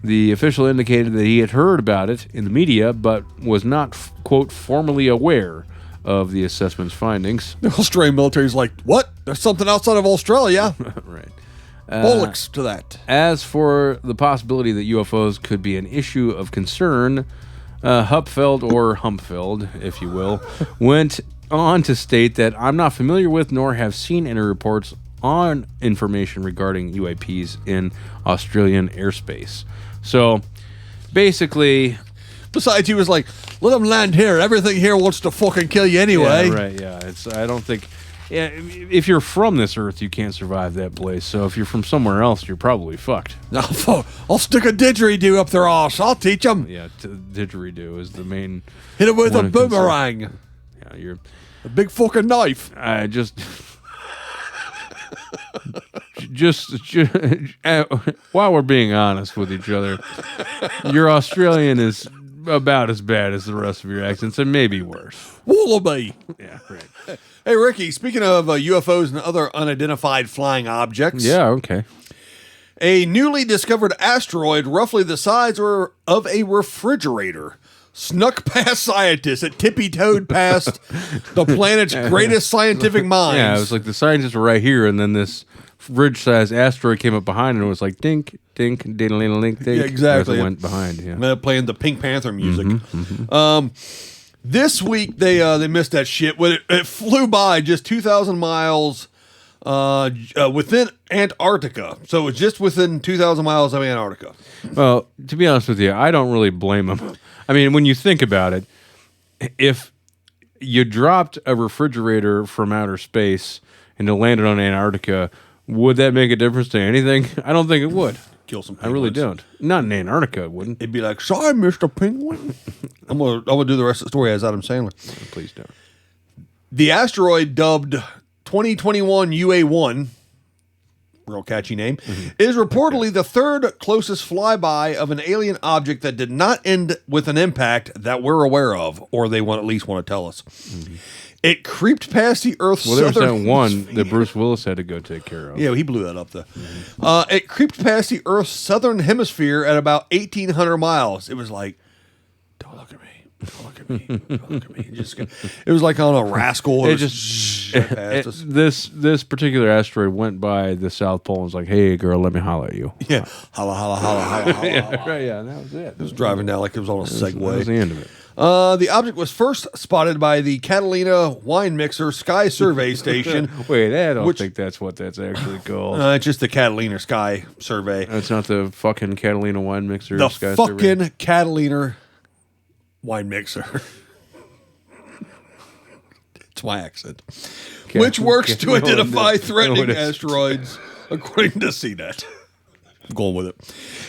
the official indicated that he had heard about it in the media, but was not, quote, formally aware of the assessment's findings. The Australian military's like, what? There's something outside of Australia. Right. Bullocks to that. As for the possibility that UFOs could be an issue of concern, Humpfeld, or Humpfeld, if you will, went on to state that I'm not familiar with nor have seen any reports on information regarding UAPs in Australian airspace. So, basically... Besides, he was like, let them land here. Everything here wants to fucking kill you anyway. Yeah, right, yeah. I don't think... Yeah, if you're from this earth, you can't survive that place. So if you're from somewhere else, you're probably fucked. I'll stick a didgeridoo up their arse. I'll teach them. Yeah, didgeridoo is the main... Hit it with a one of concern. boomerang. Yeah, you're... A big fucking knife. I just while we're being honest with each other, your Australian is about as bad as the rest of your accents, and maybe worse. Wallaby. Yeah, right. Hey, Ricky, speaking of UFOs and other unidentified flying objects. Yeah, okay. A newly discovered asteroid roughly the size of a refrigerator snuck past scientists. It tippy-toed past the planet's greatest scientific minds. Yeah, it was like the scientists were right here, and then this fridge-sized asteroid came up behind, and it was like dink, dink, ding-a-ling-a-link, dink. Yeah, exactly. As it went behind, yeah. Playing the Pink Panther music. This week, they missed that shit. It flew by just 2,000 miles within Antarctica. So it was just within 2,000 miles of Antarctica. Well, to be honest with you, I don't really blame them. I mean, when you think about it, if you dropped a refrigerator from outer space and it landed on Antarctica, would that make a difference to anything? I don't think it would. Kill some I penguins. really don't. Not in Antarctica, it wouldn't. It'd be like, sorry, Mr. Penguin. I'm gonna do the rest of the story as Adam Sandler. Please don't. The asteroid dubbed 2021 UA1, real catchy name, is reportedly the third closest flyby of an alien object that did not end with an impact that we're aware of, or they at least want to tell us. It creeped past the Earth's Well, there was southern that one that Bruce Willis had to go take care of. Yeah, he blew that up, though. It creeped past the Earth's southern hemisphere at about 1,800 miles. It was like, Don't look at me. Don't look at me. Don't look at me. It was like on a rascal. It just this particular asteroid went by the South Pole and was like, "Hey, girl, let me holler at you." Yeah, holla, holla, holla, holla, holla. Yeah, right, yeah, and that was it. It was driving down like it was on a Segway. That was the end of it. The object was first spotted by the Catalina Wine Mixer Sky Survey Station. Wait, I don't think that's what that's actually called. It's just the Catalina Sky Survey. That's not the fucking Catalina Wine Mixer. The Sky fucking Survey. Catalina Wine Mixer. It's my accent. Which works to identify threatening asteroids, according to CNET. I'm going with it.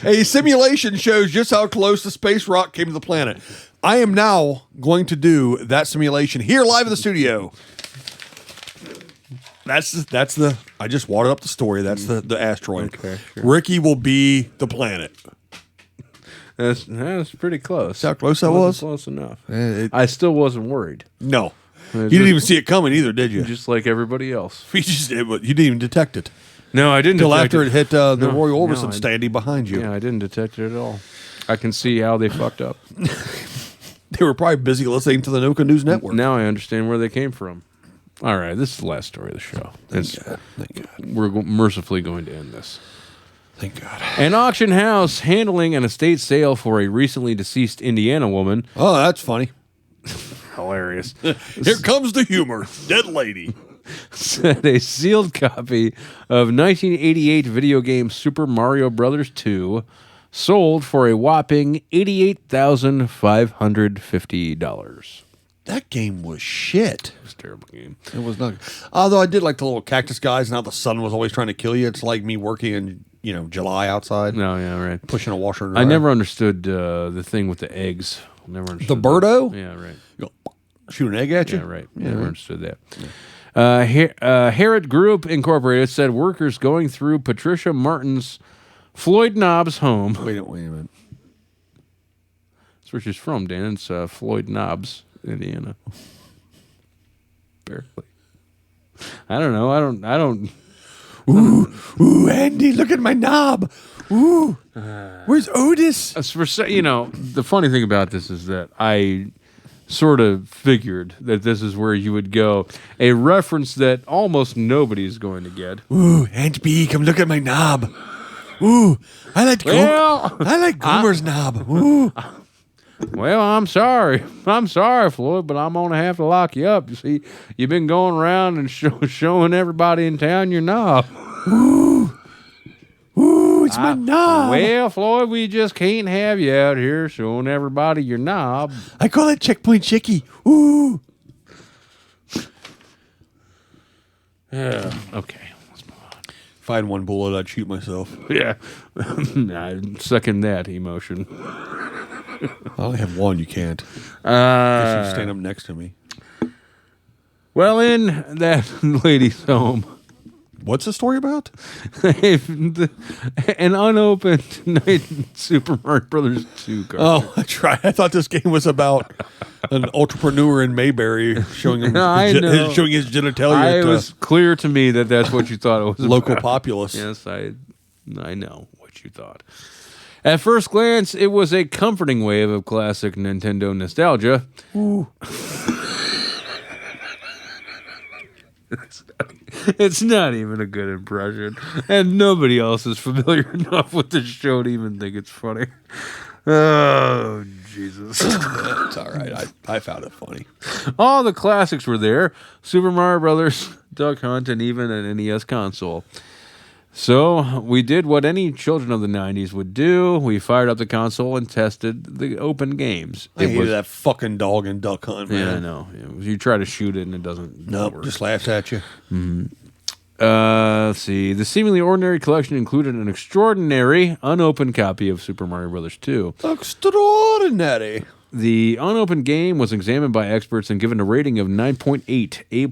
A simulation shows just how close the space rock came to the planet. I am now going to do that simulation here live in the studio. That's the. I just watered up the story. That's the asteroid. Okay, sure. Ricky will be the planet. That's pretty close. See how close that was? Close enough. I still wasn't worried. No. You didn't even see it coming either, did you? Just like everybody else. You didn't even detect it. No, I didn't Until detect after it hit the No, Roy no, Orbison standing behind you. Yeah, I didn't detect it at all. I can see how they fucked up. They were probably busy listening to the Noka News Network. Now I understand where they came from. All right, this is the last story of the show. Thank God. We're mercifully going to end this. Thank God. An auction house handling an estate sale for a recently deceased Indiana woman. Oh, that's funny. Hilarious. Here comes the humor. Dead lady. Said a sealed copy of 1988 video game Super Mario Brothers 2 sold for a whopping $88,550. That game was shit. It was a terrible game. It was not. Although I did like the little cactus guys and how the sun was always trying to kill you. It's like me working in, July outside. No, yeah, right. Pushing a washer and dryer. I never understood the thing with the eggs. Never understood The Birdo? Yeah, right. You go, shoot an egg at you? Yeah, right. Never understood that. Harrod Group Incorporated said workers going through Patricia Martin's Floyd Knobs home. Wait a minute. That's where she's from, Dan. It's Floyd Knobs, Indiana. Barely. I don't know. I don't. Ooh, Andy, look at my knob. Ooh, where's Otis? The funny thing about this is that I sort of figured that this is where you would go. A reference that almost nobody's going to get. Ooh, Aunt B, come look at my knob. Ooh, I like Gomer's knob. Ooh. Well, I'm sorry, Floyd, but I'm gonna have to lock you up. You see, you've been going around and showing everybody in town your knob. Ooh, it's my knob. Well, Floyd, we just can't have you out here showing everybody your knob. I call it Checkpoint Chicky. Ooh. Yeah. Okay. If I had one bullet, I'd shoot myself. Yeah. I second that emotion. I only have one. You can't. Guess you stand up next to me. Well, in that lady's home. What's the story about? An unopened Super Mario Brothers 2 card. Oh, that's right. I thought this game was about an entrepreneur in Mayberry showing him showing his genitalia. It was clear to me that that's what you thought it was local about. populace. Yes, I know what you thought. At first glance, it was a comforting wave of classic Nintendo nostalgia. Ooh. It's not even a good impression, and nobody else is familiar enough with the show to even think it's funny. Oh, Jesus. It's all right. I found it funny. All the classics were there. Super Mario Brothers, Duck Hunt, and even an NES console. So we did what any children of the 90s would do. We fired up the console and tested the open games. I hated that fucking dog in Duck Hunt, man. Yeah, I know. You try to shoot it and it doesn't work. Just laughs at you. Mm-hmm. Let's see. The seemingly ordinary collection included an extraordinary unopened copy of Super Mario Brothers 2. Extraordinary. The unopened game was examined by experts and given a rating of 9.8 A+,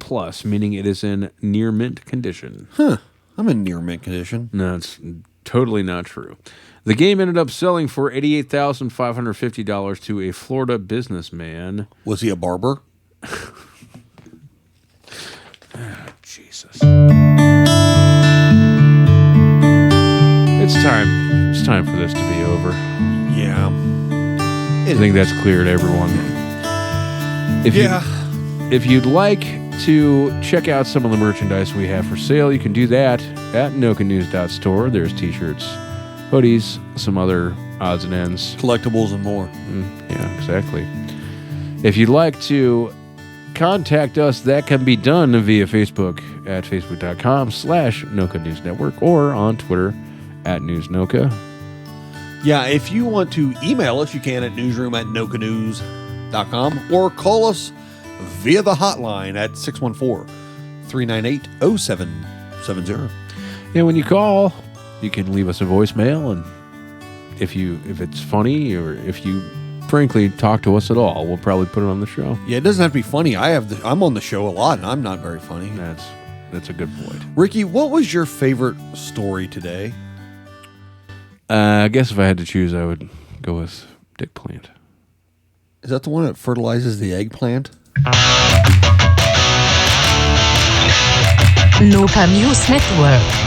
meaning it is in near mint condition. Huh. I'm in near mint condition. No, it's totally not true. The game ended up selling for $88,550 to a Florida businessman. Was he a barber? Jesus. It's time for this to be over. Yeah. I think that's clear to everyone. If you'd like to check out some of the merchandise we have for sale, you can do that at nokanews.store. There's t-shirts, hoodies, some other odds and ends. Collectibles and more. Yeah, exactly. If you'd like to contact us, that can be done via Facebook at facebook.com/Noka News Network or on Twitter at NewsNoka. Yeah, if you want to email us, you can at newsroom@nokanews.com or call us via the hotline at 614-398-0770. Yeah, when you call, you can leave us a voicemail, and if it's funny or if you frankly talk to us at all, we'll probably put it on the show. Yeah, it doesn't have to be funny. I'm on the show a lot, and I'm not very funny. That's a good point. Ricky, what was your favorite story today? I guess if I had to choose, I would go with Dick Plant. Is that the one that fertilizes the eggplant? Noka News Network.